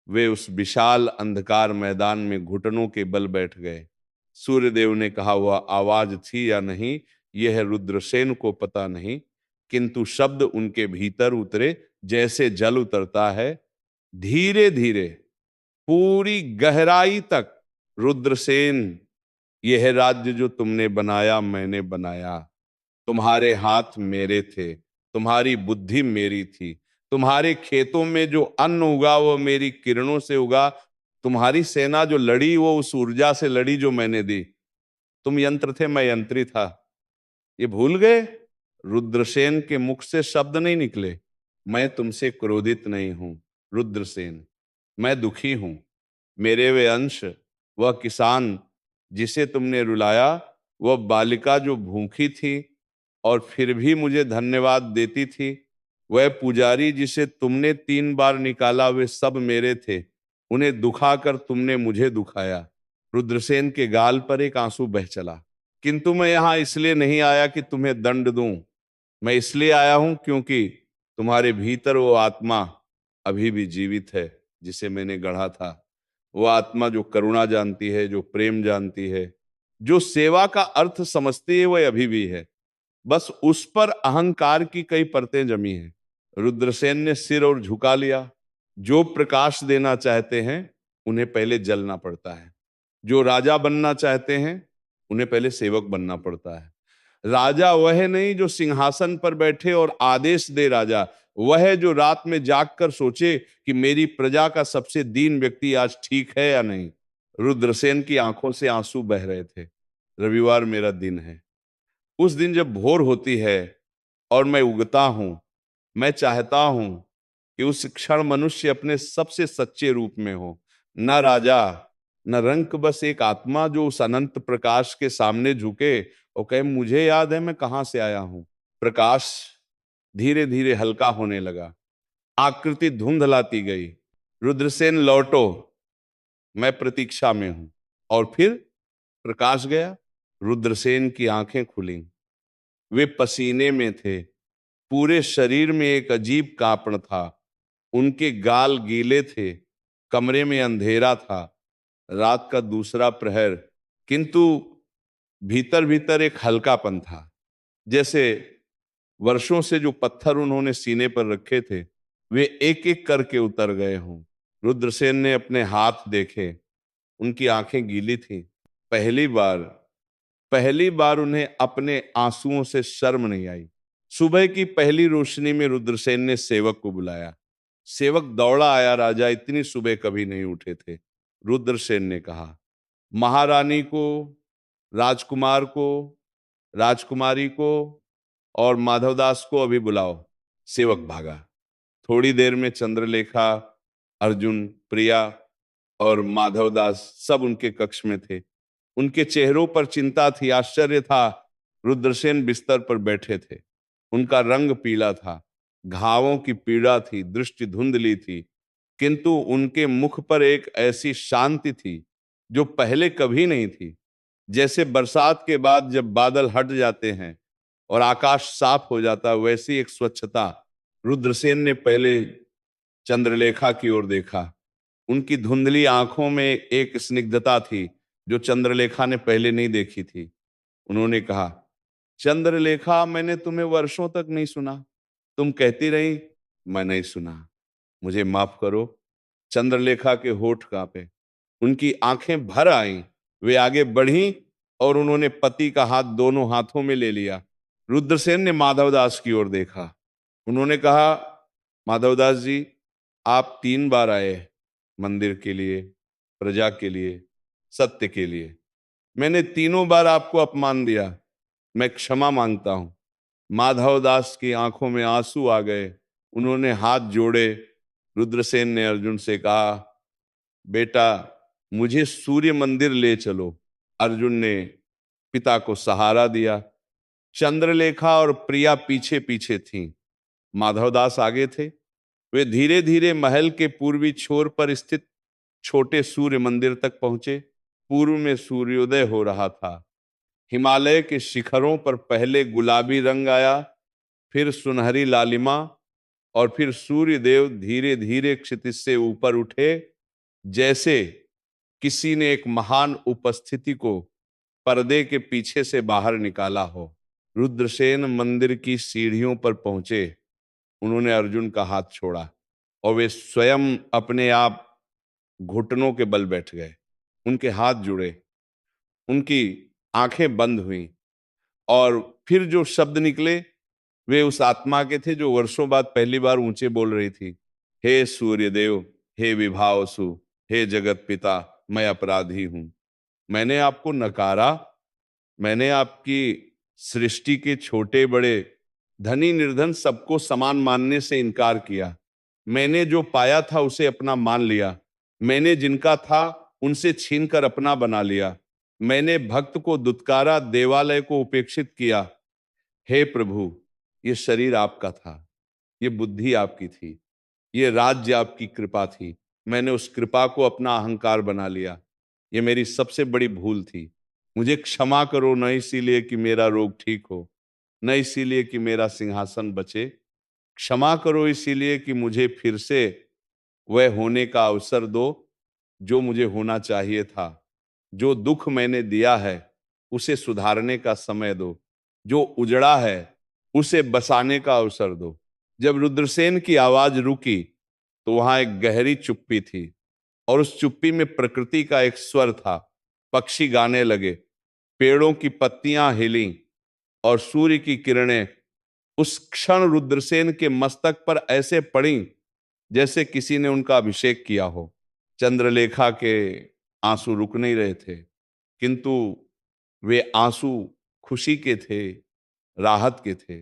वे उस विशाल अंधकार मैदान में घुटनों के बल बैठ गए। सूर्यदेव ने कहा, वह आवाज थी या नहीं, यह रुद्रसेन को पता नहीं, किंतु शब्द उनके भीतर उतरे जैसे जल उतरता है। धीरे धीरे, पूरी गहराई तक, रुद्रसेन, यह राज्य जो तुमने बनाया, मैंने बनाया। तुम्हारे हाथ मेरे थे, तुम्हारी बुद्धि मेरी थी, तुम्हारे खेतों में जो अन्न उगा वो मेरी किरणों से उगा, तुम्हारी सेना जो लड़ी वो उस ऊर्जा से लड़ी जो मैंने दी। तुम यंत्र थे, मैं यंत्री था। ये भूल गए? रुद्रसेन के मुख से शब्द नहीं निकले, मैं तुमसे क्रोधित नहीं हूं रुद्रसेन, मैं दुखी हूं। मेरे वे अंश, वह किसान जिसे तुमने रुलाया, वह बालिका जो भूखी थी और फिर भी मुझे धन्यवाद देती थी, वह पुजारी जिसे तुमने 3 बार निकाला, वे सब मेरे थे। उन्हें दुखाकर तुमने मुझे दुखाया। रुद्रसेन के गाल पर एक आंसू बह चला। किंतु मैं यहां इसलिए नहीं आया कि तुम्हें दंड दूं। मैं इसलिए आया हूं क्योंकि तुम्हारे भीतर वो आत्मा अभी भी जीवित है जिसे मैंने गढ़ा था। वो आत्मा जो करुणा जानती है, जो प्रेम जानती है, जो सेवा का अर्थ समझती है, वह अभी भी है। बस उस पर अहंकार की कई परतें जमी हैं। रुद्रसेन ने सिर और झुका लिया। जो प्रकाश देना चाहते हैं उन्हें पहले जलना पड़ता है। जो राजा बनना चाहते हैं उन्हें पहले सेवक बनना पड़ता है। राजा वह नहीं जो सिंहासन पर बैठे और आदेश दे, राजा वह है जो रात में जागकर सोचे कि मेरी प्रजा का सबसे दीन व्यक्ति आज ठीक है या नहीं। रुद्रसेन की आंखों से आंसू बह रहे थे। रविवार मेरा दिन है। उस दिन जब भोर होती है और मैं उगता हूं, मैं चाहता हूं कि उस क्षण मनुष्य अपने सबसे सच्चे रूप में हो, न राजा न रंक, बस एक आत्मा जो उस अनंत प्रकाश के सामने झुके और कहे मुझे याद है मैं कहां से आया हूं। प्रकाश धीरे धीरे हल्का होने लगा, आकृति धुंधलाती गई। रुद्रसेन लौटो, मैं प्रतीक्षा में हूं। और फिर प्रकाश गया, रुद्रसेन की आंखें खुली। वे पसीने में थे, पूरे शरीर में एक अजीब कांपन था। उनके गाल गीले थे, कमरे में अंधेरा था, रात का दूसरा प्रहर, किंतु भीतर भीतर एक हल्कापन था, जैसे वर्षों से जो पत्थर उन्होंने सीने पर रखे थे वे एक एक करके उतर गए हों। रुद्रसेन ने अपने हाथ देखे, उनकी आंखें गीली थीं। पहली बार पहली बार उन्हें अपने आंसुओं से शर्म नहीं आई। सुबह की पहली रोशनी में रुद्रसेन ने सेवक को बुलाया। सेवक दौड़ा आया, राजा इतनी सुबह कभी नहीं उठे थे। रुद्रसेन ने कहा, महारानी को, राजकुमार को, राजकुमारी को और माधवदास को अभी बुलाओ। सेवक भागा। थोड़ी देर में चंद्रलेखा, अर्जुन, प्रिया और माधवदास सब उनके कक्ष में थे। उनके चेहरों पर चिंता थी, आश्चर्य था। रुद्रसेन बिस्तर पर बैठे थे, उनका रंग पीला था, घावों की पीड़ा थी, दृष्टि धुंधली थी, किंतु उनके मुख पर एक ऐसी शांति थी जो पहले कभी नहीं थी। जैसे बरसात के बाद जब बादल हट जाते हैं और आकाश साफ हो जाता, वैसी एक स्वच्छता। रुद्रसेन ने पहले चंद्रलेखा की ओर देखा। उनकी धुंधली आंखों में एक स्निग्धता थी जो चंद्रलेखा ने पहले नहीं देखी थी। उन्होंने कहा, चंद्रलेखा, मैंने तुम्हें वर्षों तक नहीं सुना। तुम कहती रही, मैं नहीं सुना, मुझे माफ करो। चंद्रलेखा के होठ कांपे, उनकी आंखें भर आईं। वे आगे बढ़ी और उन्होंने पति का हाथ दोनों हाथों में ले लिया। रुद्रसेन ने माधवदास की ओर देखा। उन्होंने कहा, माधवदास जी, आप 3 बार आए मंदिर के लिए, प्रजा के लिए, सत्य के लिए। मैंने तीनों बार आपको अपमान दिया, मैं क्षमा मांगता हूं। माधवदास की आंखों में आंसू आ गए, उन्होंने हाथ जोड़े। रुद्रसेन ने अर्जुन से कहा, बेटा, मुझे सूर्य मंदिर ले चलो। अर्जुन ने पिता को सहारा दिया। चंद्रलेखा और प्रिया पीछे पीछे थीं। माधवदास आगे थे। वे धीरे धीरे महल के पूर्वी छोर पर स्थित छोटे सूर्य मंदिर तक पहुंचे। पूर्व में सूर्योदय हो रहा था। हिमालय के शिखरों पर पहले गुलाबी रंग आया, फिर सुनहरी लालिमा, और फिर सूर्य देव धीरे धीरे क्षितिज से ऊपर उठे, जैसे किसी ने एक महान उपस्थिति को पर्दे के पीछे से बाहर निकाला हो। रुद्रसेन मंदिर की सीढ़ियों पर पहुंचे। उन्होंने अर्जुन का हाथ छोड़ा और वे स्वयं अपने आप घुटनों के बल बैठ गए। उनके हाथ जुड़े, उनकी आंखें बंद हुई, और फिर जो शब्द निकले वे उस आत्मा के थे जो वर्षों बाद पहली बार ऊंचे बोल रही थी, हे सूर्यदेव, हे विभावसु, हे जगत पिता, मैं अपराधी हूं। मैंने आपको नकारा, मैंने आपकी सृष्टि के छोटे बड़े, धनी निर्धन सबको समान मानने से इनकार किया। मैंने जो पाया था उसे अपना मान लिया। मैंने जिनका था उनसे छीनकर अपना बना लिया। मैंने भक्त को दुत्कारा, देवालय को उपेक्षित किया। हे प्रभु, ये शरीर आपका था, ये बुद्धि आपकी थी, ये राज्य आपकी कृपा थी। मैंने उस कृपा को अपना अहंकार बना लिया। ये मेरी सबसे बड़ी भूल थी। मुझे क्षमा करो, न इसीलिए कि मेरा रोग ठीक हो, न इसीलिए कि मेरा सिंहासन बचे। क्षमा करो इसीलिए कि मुझे फिर से वह होने का अवसर दो जो मुझे होना चाहिए था। जो दुख मैंने दिया है उसे सुधारने का समय दो, जो उजड़ा है उसे बसाने का अवसर दो। जब रुद्रसेन की आवाज रुकी तो वहां एक गहरी चुप्पी थी, और उस चुप्पी में प्रकृति का एक स्वर था। पक्षी गाने लगे, पेड़ों की पत्तियां हिली, और सूर्य की किरणें उस क्षण रुद्रसेन के मस्तक पर ऐसे पड़ी जैसे किसी ने उनका अभिषेक किया हो। चंद्रलेखा के आंसू रुक नहीं रहे थे, किंतु वे आंसू खुशी के थे, राहत के थे।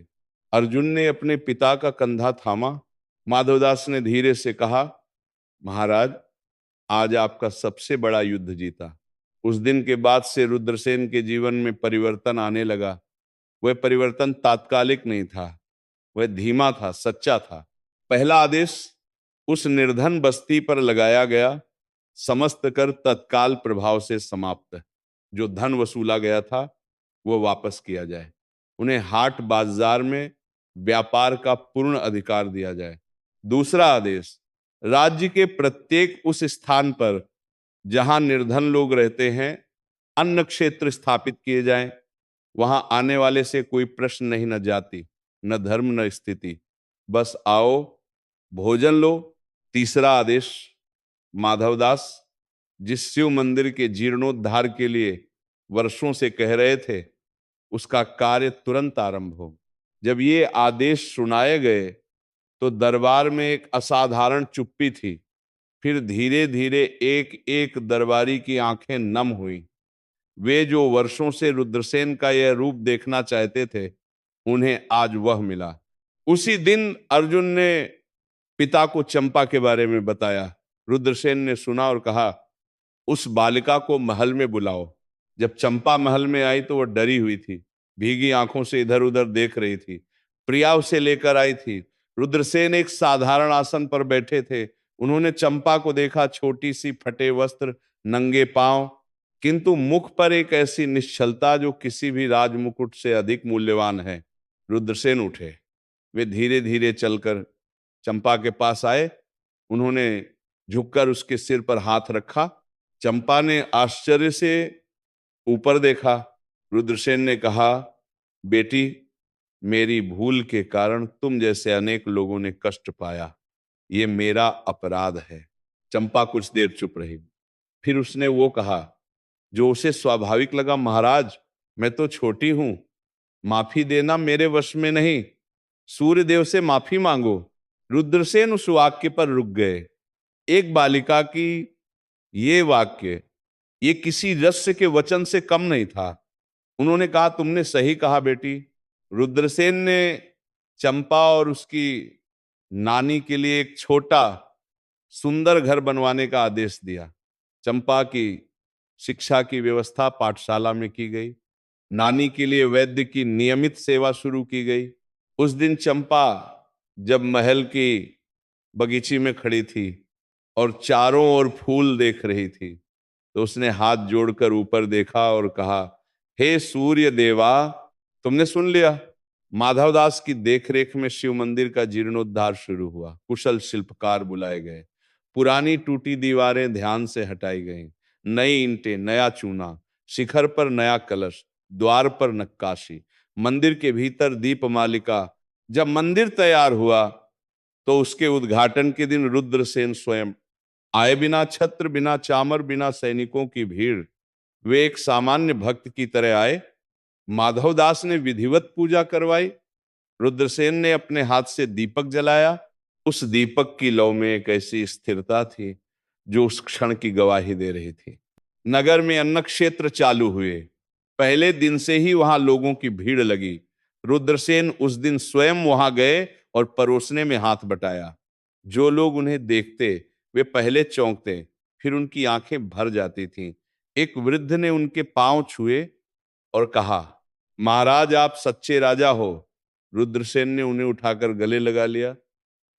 अर्जुन ने अपने पिता का कंधा थामा। माधवदास ने धीरे से कहा, महाराज, आज आपका सबसे बड़ा युद्ध जीता। उस दिन के बाद से रुद्रसेन के जीवन में परिवर्तन आने लगा। वह परिवर्तन तात्कालिक नहीं था, वह धीमा था, सच्चा था। पहला आदेश उस निर्धन बस्ती पर लगाया गया, समस्त कर तत्काल प्रभाव से समाप्त। जो धन वसूला गया था वो वापस किया जाए। उन्हें हाट बाजार में व्यापार का पूर्ण अधिकार दिया जाए। दूसरा आदेश, राज्य के प्रत्येक उस स्थान पर जहां निर्धन लोग रहते हैं, अन्न क्षेत्र स्थापित किए जाएं। वहां आने वाले से कोई प्रश्न नहीं, न जाति, न धर्म, न स्थिति, बस आओ, भोजन लो। तीसरा आदेश, माधवदास जिस शिव मंदिर के जीर्णोद्धार के लिए वर्षों से कह रहे थे, उसका कार्य तुरंत आरंभ हो। जब ये आदेश सुनाए गए तो दरबार में एक असाधारण चुप्पी थी। फिर धीरे धीरे एक एक दरबारी की आंखें नम हुई। वे जो वर्षों से रुद्रसेन का यह रूप देखना चाहते थे, उन्हें आज वह मिला। उसी दिन अर्जुन ने पिता को चंपा के बारे में बताया। रुद्रसेन ने सुना और कहा, उस बालिका को महल में बुलाओ। जब चंपा महल में आई तो वह डरी हुई थी, भीगी आंखों से इधर उधर देख रही थी। प्रिया उसे लेकर आई थी। रुद्रसेन एक साधारण आसन पर बैठे थे। उन्होंने चंपा को देखा, छोटी सी, फटे वस्त्र, नंगे पांव, किंतु मुख पर एक ऐसी निश्चलता जो किसी भी राजमुकुट से अधिक मूल्यवान है। रुद्रसेन उठे। वे धीरे धीरे चलकर चंपा के पास आए। उन्होंने झुककर उसके सिर पर हाथ रखा। चंपा ने आश्चर्य से ऊपर देखा। रुद्रसेन ने कहा, बेटी, मेरी भूल के कारण तुम जैसे अनेक लोगों ने कष्ट पाया, ये मेरा अपराध है। चंपा कुछ देर चुप रही। फिर उसने वो कहा जो उसे स्वाभाविक लगा, महाराज, मैं तो छोटी हूं, माफी देना मेरे वश में नहीं, सूर्य देव से माफी मांगो। रुद्रसेन उस वाक्य पर रुक गए। एक बालिका की ये वाक्य, ये किसी रस्य के वचन से कम नहीं था। उन्होंने कहा, तुमने सही कहा बेटी। रुद्रसेन ने चंपा और उसकी नानी के लिए एक छोटा सुंदर घर बनवाने का आदेश दिया। चंपा की शिक्षा की व्यवस्था पाठशाला में की गई। नानी के लिए वैद्य की नियमित सेवा शुरू की गई। उस दिन चंपा जब महल की बगीची में खड़ी थी और चारों ओर फूल देख रही थी, तो उसने हाथ जोड़कर ऊपर देखा और कहा, हे सूर्य देवा, तुमने सुन लिया। माधवदास की देखरेख में शिव मंदिर का जीर्णोद्धार शुरू हुआ। कुशल शिल्पकार बुलाए गए। पुरानी टूटी दीवारें ध्यान से हटाई गईं। नई ईंटें, नया चूना, शिखर पर नया कलश, द्वार पर नक्काशी, मंदिर के भीतर दीपमालिका। जब मंदिर तैयार हुआ तो उसके उद्घाटन के दिन रुद्रसेन स्वयं आए, बिना छत्र, बिना चामर, बिना सैनिकों की भीड़। वे एक सामान्य भक्त की तरह आए। माधवदास ने विधिवत पूजा करवाई। रुद्रसेन ने अपने हाथ से दीपक जलाया। उस दीपक की लौ में एक ऐसी स्थिरता थी जो उस क्षण की गवाही दे रही थी। नगर में अन्न क्षेत्र चालू हुए। पहले दिन से ही वहां लोगों की भीड़ लगी। रुद्रसेन उस दिन स्वयं वहां गए और परोसने में हाथ बटाया। जो लोग उन्हें देखते वे पहले चौंकते, फिर उनकी आंखें भर जाती थीं। एक वृद्ध ने उनके पांव छुए और कहा, महाराज, आप सच्चे राजा हो। रुद्रसेन ने उन्हें उठाकर गले लगा लिया।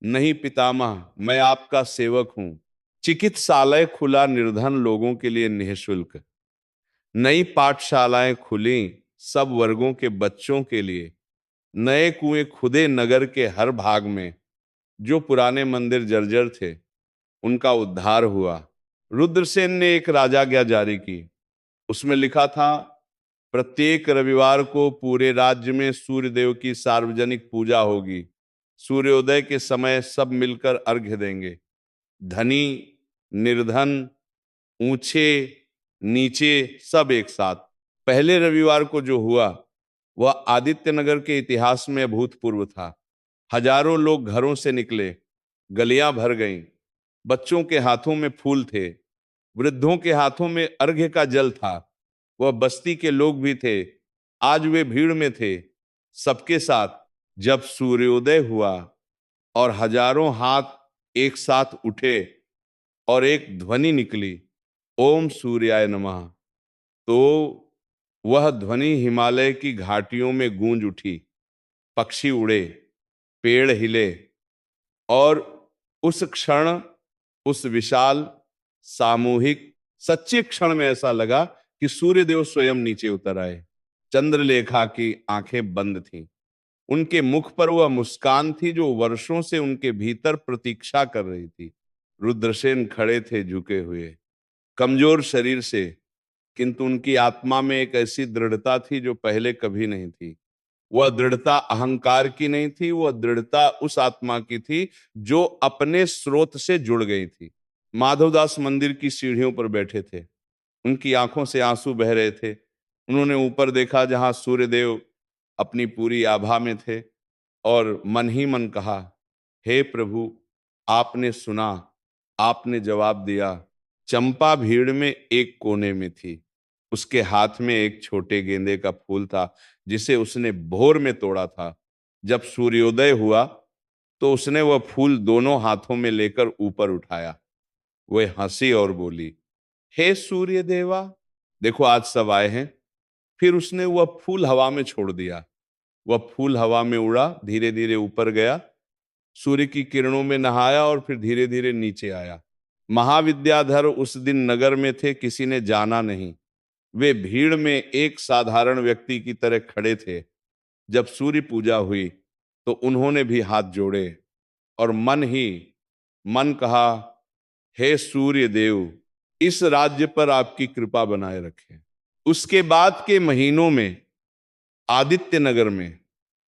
नहीं पितामह, मैं आपका सेवक हूं। चिकित्सालय खुला निर्धन लोगों के लिए निःशुल्क। नई पाठशालाएं खुली सब वर्गों के बच्चों के लिए। नए कुएं खुदे नगर के हर भाग में। जो पुराने मंदिर जर्जर थे उनका उद्धार हुआ। रुद्रसेन ने एक राजाज्ञा जारी की। उसमें लिखा था, प्रत्येक रविवार को पूरे राज्य में सूर्य देव की सार्वजनिक पूजा होगी। सूर्योदय के समय सब मिलकर अर्घ्य देंगे। धनी, निर्धन, ऊंचे, नीचे, सब एक साथ। पहले रविवार को जो हुआ वह आदित्यनगर के इतिहास में अभूतपूर्व था। हजारों लोग घरों से निकले, गलियां भर गईं। बच्चों के हाथों में फूल थे, वृद्धों के हाथों में अर्घ्य का जल था। वह बस्ती के लोग भी थे, आज वे भीड़ में थे। सबके साथ जब सूर्योदय हुआ और हजारों हाथ एक साथ उठे और एक ध्वनि निकली, ओम सूर्याय नमः, तो वह ध्वनि हिमालय की घाटियों में गूंज उठी। पक्षी उड़े, पेड़ हिले और उस क्षण, उस विशाल सामूहिक सच्चे क्षण में ऐसा लगा कि सूर्यदेव स्वयं नीचे उतर आए। चंद्रलेखा की आंखें बंद थीं। उनके मुख पर वह मुस्कान थी जो वर्षों से उनके भीतर प्रतीक्षा कर रही थी। रुद्रसेन खड़े थे झुके हुए, कमजोर शरीर से, किंतु उनकी आत्मा में एक ऐसी दृढ़ता थी जो पहले कभी नहीं थी। वह दृढ़ता अहंकार की नहीं थी, वह दृढ़ता उस आत्मा की थी जो अपने स्रोत से जुड़ गई थी। माधवदास मंदिर की सीढ़ियों पर बैठे थे, उनकी आंखों से आंसू बह रहे थे। उन्होंने ऊपर देखा जहां सूर्यदेव अपनी पूरी आभा में थे और मन ही मन कहा, हे प्रभु, आपने सुना, आपने जवाब दिया। चंपा भीड़ में एक कोने में थी, उसके हाथ में एक छोटे गेंदे का फूल था जिसे उसने भोर में तोड़ा था। जब सूर्योदय हुआ तो उसने वह फूल दोनों हाथों में लेकर ऊपर उठाया। वह हंसी और बोली, हे सूर्य देवा, देखो आज सब आए हैं। फिर उसने वह फूल हवा में छोड़ दिया। वह फूल हवा में उड़ा, धीरे धीरे ऊपर गया, सूर्य की किरणों में नहाया और फिर धीरे धीरे नीचे आया। महाविद्याधर उस दिन नगर में थे, किसी ने जाना नहीं। वे भीड़ में एक साधारण व्यक्ति की तरह खड़े थे। जब सूर्य पूजा हुई तो उन्होंने भी हाथ जोड़े और मन ही मन कहा, हे सूर्य देव, इस राज्य पर आपकी कृपा बनाए रखें। उसके बाद के महीनों में आदित्य नगर में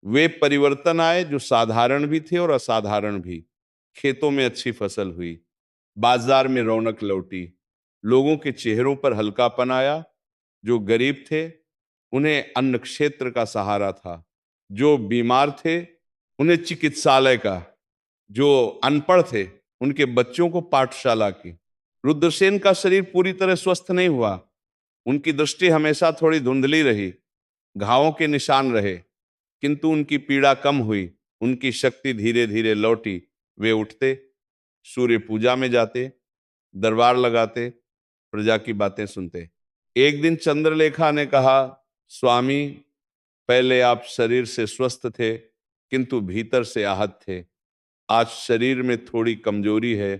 वे परिवर्तन आए जो साधारण भी थे और असाधारण भी। खेतों में अच्छी फसल हुई, बाजार में रौनक लौटी, लोगों के चेहरों पर हल्कापन आया। जो गरीब थे उन्हें अन्न क्षेत्र का सहारा था, जो बीमार थे उन्हें चिकित्सालय का, जो अनपढ़ थे उनके बच्चों को पाठशाला की। रुद्रसेन का शरीर पूरी तरह स्वस्थ नहीं हुआ, उनकी दृष्टि हमेशा थोड़ी धुंधली रही, घावों के निशान रहे, किंतु उनकी पीड़ा कम हुई, उनकी शक्ति धीरे धीरे लौटी। वे उठते, सूर्य पूजा में जाते, दरबार लगाते, प्रजा की बातें सुनते। एक दिन चंद्रलेखा ने कहा, स्वामी, पहले आप शरीर से स्वस्थ थे किंतु भीतर से आहत थे। आज शरीर में थोड़ी कमजोरी है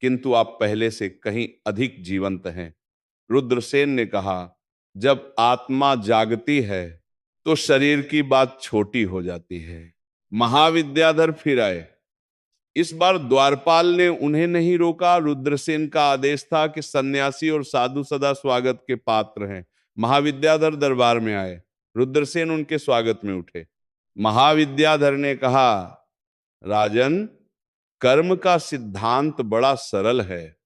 किंतु आप पहले से कहीं अधिक जीवंत हैं। रुद्रसेन ने कहा, जब आत्मा जागती है तो शरीर की बात छोटी हो जाती है। महाविद्याधर फिर आए। इस बार द्वारपाल ने उन्हें नहीं रोका। रुद्रसेन का आदेश था कि सन्यासी और साधु सदा स्वागत के पात्र हैं। महाविद्याधर दरबार में आए, रुद्रसेन उनके स्वागत में उठे। महाविद्याधर ने कहा, राजन, कर्म का सिद्धांत बड़ा सरल है।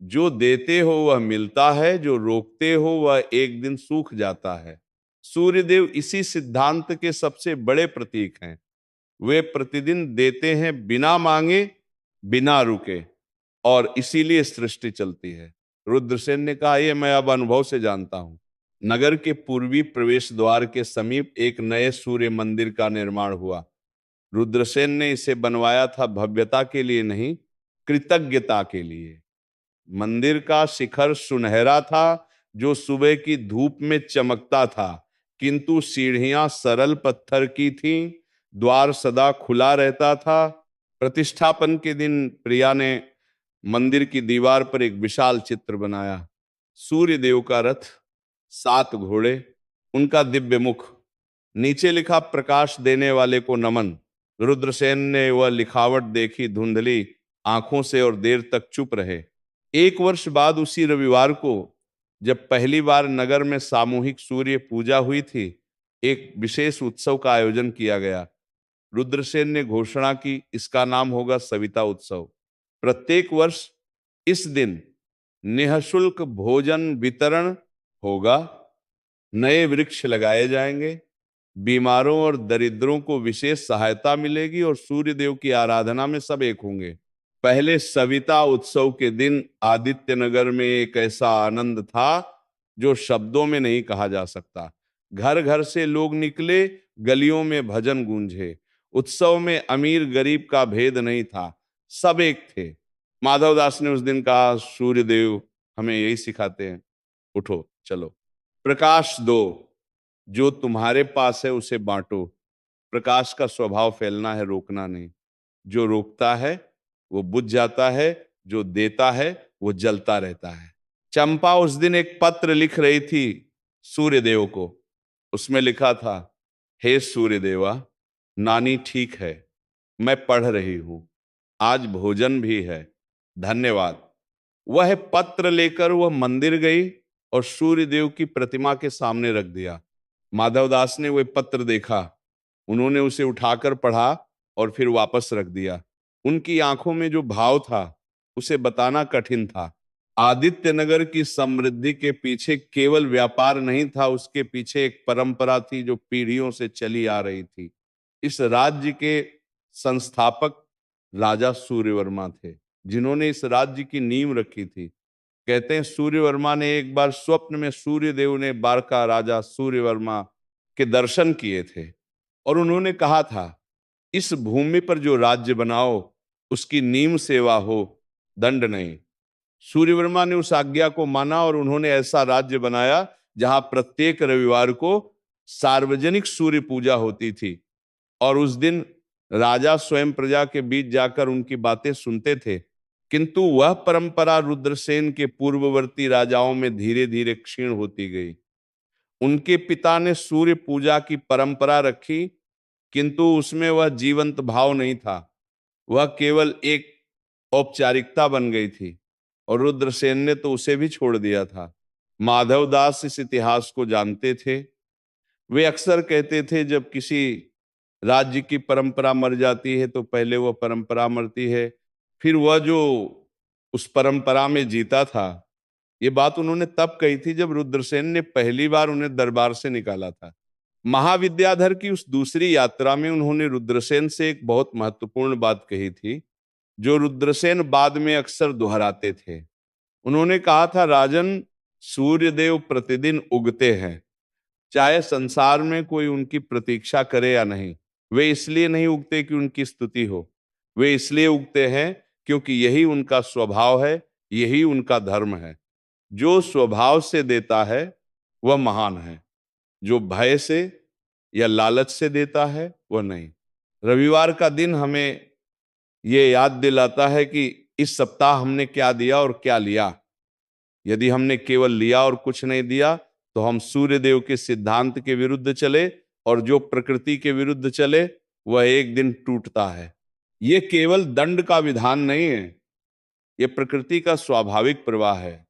जो देते हो वह मिलता है, जो रोकते हो वह एक दिन सूख जाता है। सूर्यदेव इसी सिद्धांत के सबसे बड़े प्रतीक हैं। वे प्रतिदिन देते हैं बिना मांगे, बिना रुके, और इसीलिए सृष्टि चलती है। रुद्रसेन ने कहा, यह मैं अब अनुभव से जानता हूं। नगर के पूर्वी प्रवेश द्वार के समीप एक नए सूर्य मंदिर का निर्माण हुआ। रुद्रसेन ने इसे बनवाया था भव्यता के लिए नहीं, कृतज्ञता के लिए। मंदिर का शिखर सुनहरा था जो सुबह की धूप में चमकता था, किंतु सीढ़ियां सरल पत्थर की थीं, द्वार सदा खुला रहता था। प्रतिष्ठापन के दिन प्रिया ने मंदिर की दीवार पर एक विशाल चित्र बनाया। सूर्य देव का रथ, 7 घोड़े, उनका दिव्य मुख, नीचे लिखा, प्रकाश देने वाले को नमन। रुद्रसेन ने वह लिखावट देखी धुंधली आंखों से और देर तक चुप रहे। 1 वर्ष बाद उसी रविवार को जब पहली बार नगर में सामूहिक सूर्य पूजा हुई थी, एक विशेष उत्सव का आयोजन किया गया। रुद्रसेन ने घोषणा की, इसका नाम होगा सविता उत्सव। प्रत्येक वर्ष इस दिन निःशुल्क भोजन वितरण होगा, नए वृक्ष लगाए जाएंगे, बीमारों और दरिद्रों को विशेष सहायता मिलेगी और सूर्य देव की आराधना में सब एक होंगे। पहले सविता उत्सव के दिन आदित्य नगर में एक ऐसा आनंद था जो शब्दों में नहीं कहा जा सकता। घर घर से लोग निकले, गलियों में भजन गूंजे। उत्सव में अमीर गरीब का भेद नहीं था, सब एक थे। माधवदास ने उस दिन कहा, सूर्यदेव हमें यही सिखाते हैं, उठो चलो, प्रकाश दो, जो तुम्हारे पास है उसे बांटो। प्रकाश का स्वभाव फैलना है, रोकना नहीं। जो रोकता है वो बुझ जाता है, जो देता है वो जलता रहता है। चंपा उस दिन एक पत्र लिख रही थी सूर्यदेव को। उसमें लिखा था, हे सूर्यदेवा, नानी ठीक है, मैं पढ़ रही हूं, आज भोजन भी है, धन्यवाद। वह पत्र लेकर वह मंदिर गई और सूर्यदेव की प्रतिमा के सामने रख दिया। माधवदास ने वह पत्र देखा, उन्होंने उसे उठाकर पढ़ा और फिर वापस रख दिया। उनकी आंखों में जो भाव था उसे बताना कठिन था। आदित्य नगर की समृद्धि के पीछे केवल व्यापार नहीं था, उसके पीछे एक परंपरा थी जो पीढ़ियों से चली आ रही थी। इस राज्य के संस्थापक राजा सूर्यवर्मा थे, जिन्होंने इस राज्य की नींव रखी थी। कहते हैं सूर्यवर्मा ने एक बार स्वप्न में सूर्यदेव ने बारका राजा सूर्यवर्मा के दर्शन किए थे और उन्होंने कहा था, इस भूमि पर जो राज्य बनाओ उसकी नीम सेवा हो, दंड नहीं। सूर्यवर्मा ने उस आज्ञा को माना और उन्होंने ऐसा राज्य बनाया जहां प्रत्येक रविवार को सार्वजनिक सूर्य पूजा होती थी और उस दिन राजा स्वयं प्रजा के बीच जाकर उनकी बातें सुनते थे। किंतु वह परंपरा रुद्रसेन के पूर्ववर्ती राजाओं में धीरे धीरे क्षीण होती गई। उनके पिता ने सूर्य पूजा की परंपरा रखी, किंतु उसमें वह जीवंत भाव नहीं था, वह केवल एक औपचारिकता बन गई थी और रुद्रसेन ने तो उसे भी छोड़ दिया था। माधवदास इस इतिहास को जानते थे। वे अक्सर कहते थे, जब किसी राज्य की परंपरा मर जाती है तो पहले वह परंपरा मरती है, फिर वह जो उस परंपरा में जीता था। ये बात उन्होंने तब कही थी जब रुद्रसेन ने पहली बार उन्हें दरबार से निकाला था। महाविद्याधर की उस दूसरी यात्रा में उन्होंने रुद्रसेन से एक बहुत महत्वपूर्ण बात कही थी, जो रुद्रसेन बाद में अक्सर दोहराते थे। उन्होंने कहा था, राजन, सूर्यदेव प्रतिदिन उगते हैं, चाहे संसार में कोई उनकी प्रतीक्षा करे या नहीं। वे इसलिए नहीं उगते कि उनकी स्तुति हो, वे इसलिए उगते हैं क्योंकि यही उनका स्वभाव है, यही उनका धर्म है। जो स्वभाव से देता है वह महान है, जो भय से या लालच से देता है वह नहीं। रविवार का दिन हमें यह याद दिलाता है कि इस सप्ताह हमने क्या दिया और क्या लिया। यदि हमने केवल लिया और कुछ नहीं दिया तो हम सूर्यदेव के सिद्धांत के विरुद्ध चले, और जो प्रकृति के विरुद्ध चले वह एक दिन टूटता है। यह केवल दंड का विधान नहीं है, यह प्रकृति का स्वाभाविक प्रवाह है।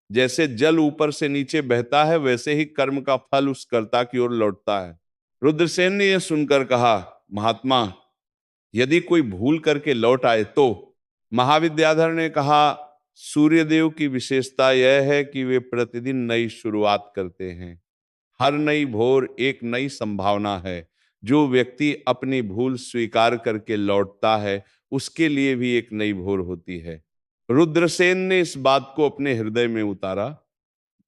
जैसे जल ऊपर से नीचे बहता है, वैसे ही कर्म का फल उस कर्ता की ओर लौटता है। रुद्रसेन ने यह सुनकर कहा, महात्मा, यदि कोई भूल करके लौट आए तो? महाविद्याधर ने कहा, सूर्यदेव की विशेषता यह है कि वे प्रतिदिन नई शुरुआत करते हैं। हर नई भोर एक नई संभावना है। जो व्यक्ति अपनी भूल स्वीकार करके लौटता है, उसके लिए भी एक नई भोर होती है। रुद्रसेन ने इस बात को अपने हृदय में उतारा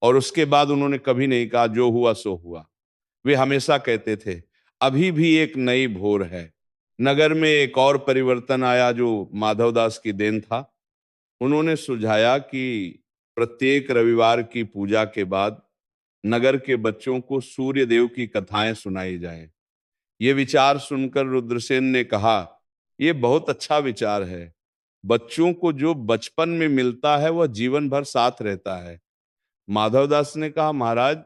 और उसके बाद उन्होंने कभी नहीं कहा जो हुआ सो हुआ। वे हमेशा कहते थे, अभी भी एक नई भोर है। नगर में एक और परिवर्तन आया जो माधवदास की देन था। उन्होंने सुझाया कि प्रत्येक रविवार की पूजा के बाद नगर के बच्चों को सूर्य देव की कथाएं सुनाई जाएं। ये विचार सुनकर रुद्रसेन ने कहा, यह बहुत अच्छा विचार है। बच्चों को जो बचपन में मिलता है वह जीवन भर साथ रहता है। माधवदास ने कहा, महाराज,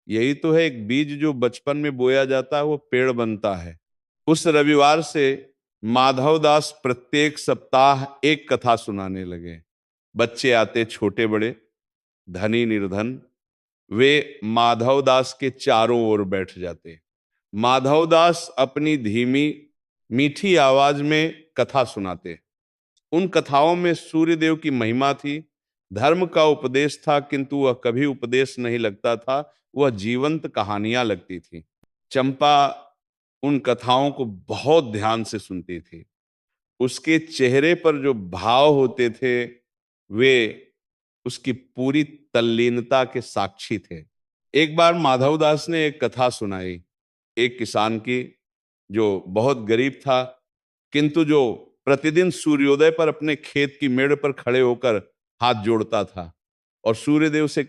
यही तो है, एक बीज जो बचपन में बोया जाता है वो पेड़ बनता है। उस रविवार से माधवदास प्रत्येक सप्ताह एक कथा सुनाने लगे। बच्चे आते, छोटे बड़े, धनी निर्धन, वे माधवदास के चारों ओर बैठ जाते। माधवदास अपनी धीमी मीठी आवाज में कथा सुनाते। उन कथाओं में सूर्यदेव की महिमा थी, धर्म का उपदेश था, किंतु वह कभी उपदेश नहीं लगता था, वह जीवंत कहानियां लगती थी। चंपा उन कथाओं को बहुत ध्यान से सुनती थी। उसके चेहरे पर जो भाव होते थे वे उसकी पूरी तल्लीनता के साक्षी थे। एक बार माधवदास ने एक कथा सुनाई, एक किसान की जो बहुत गरीब था, किंतु जो प्रतिदिन सूर्योदय पर अपने खेत की मेड़ पर खड़े होकर हाथ जोड़ता था और सूर्यदेव से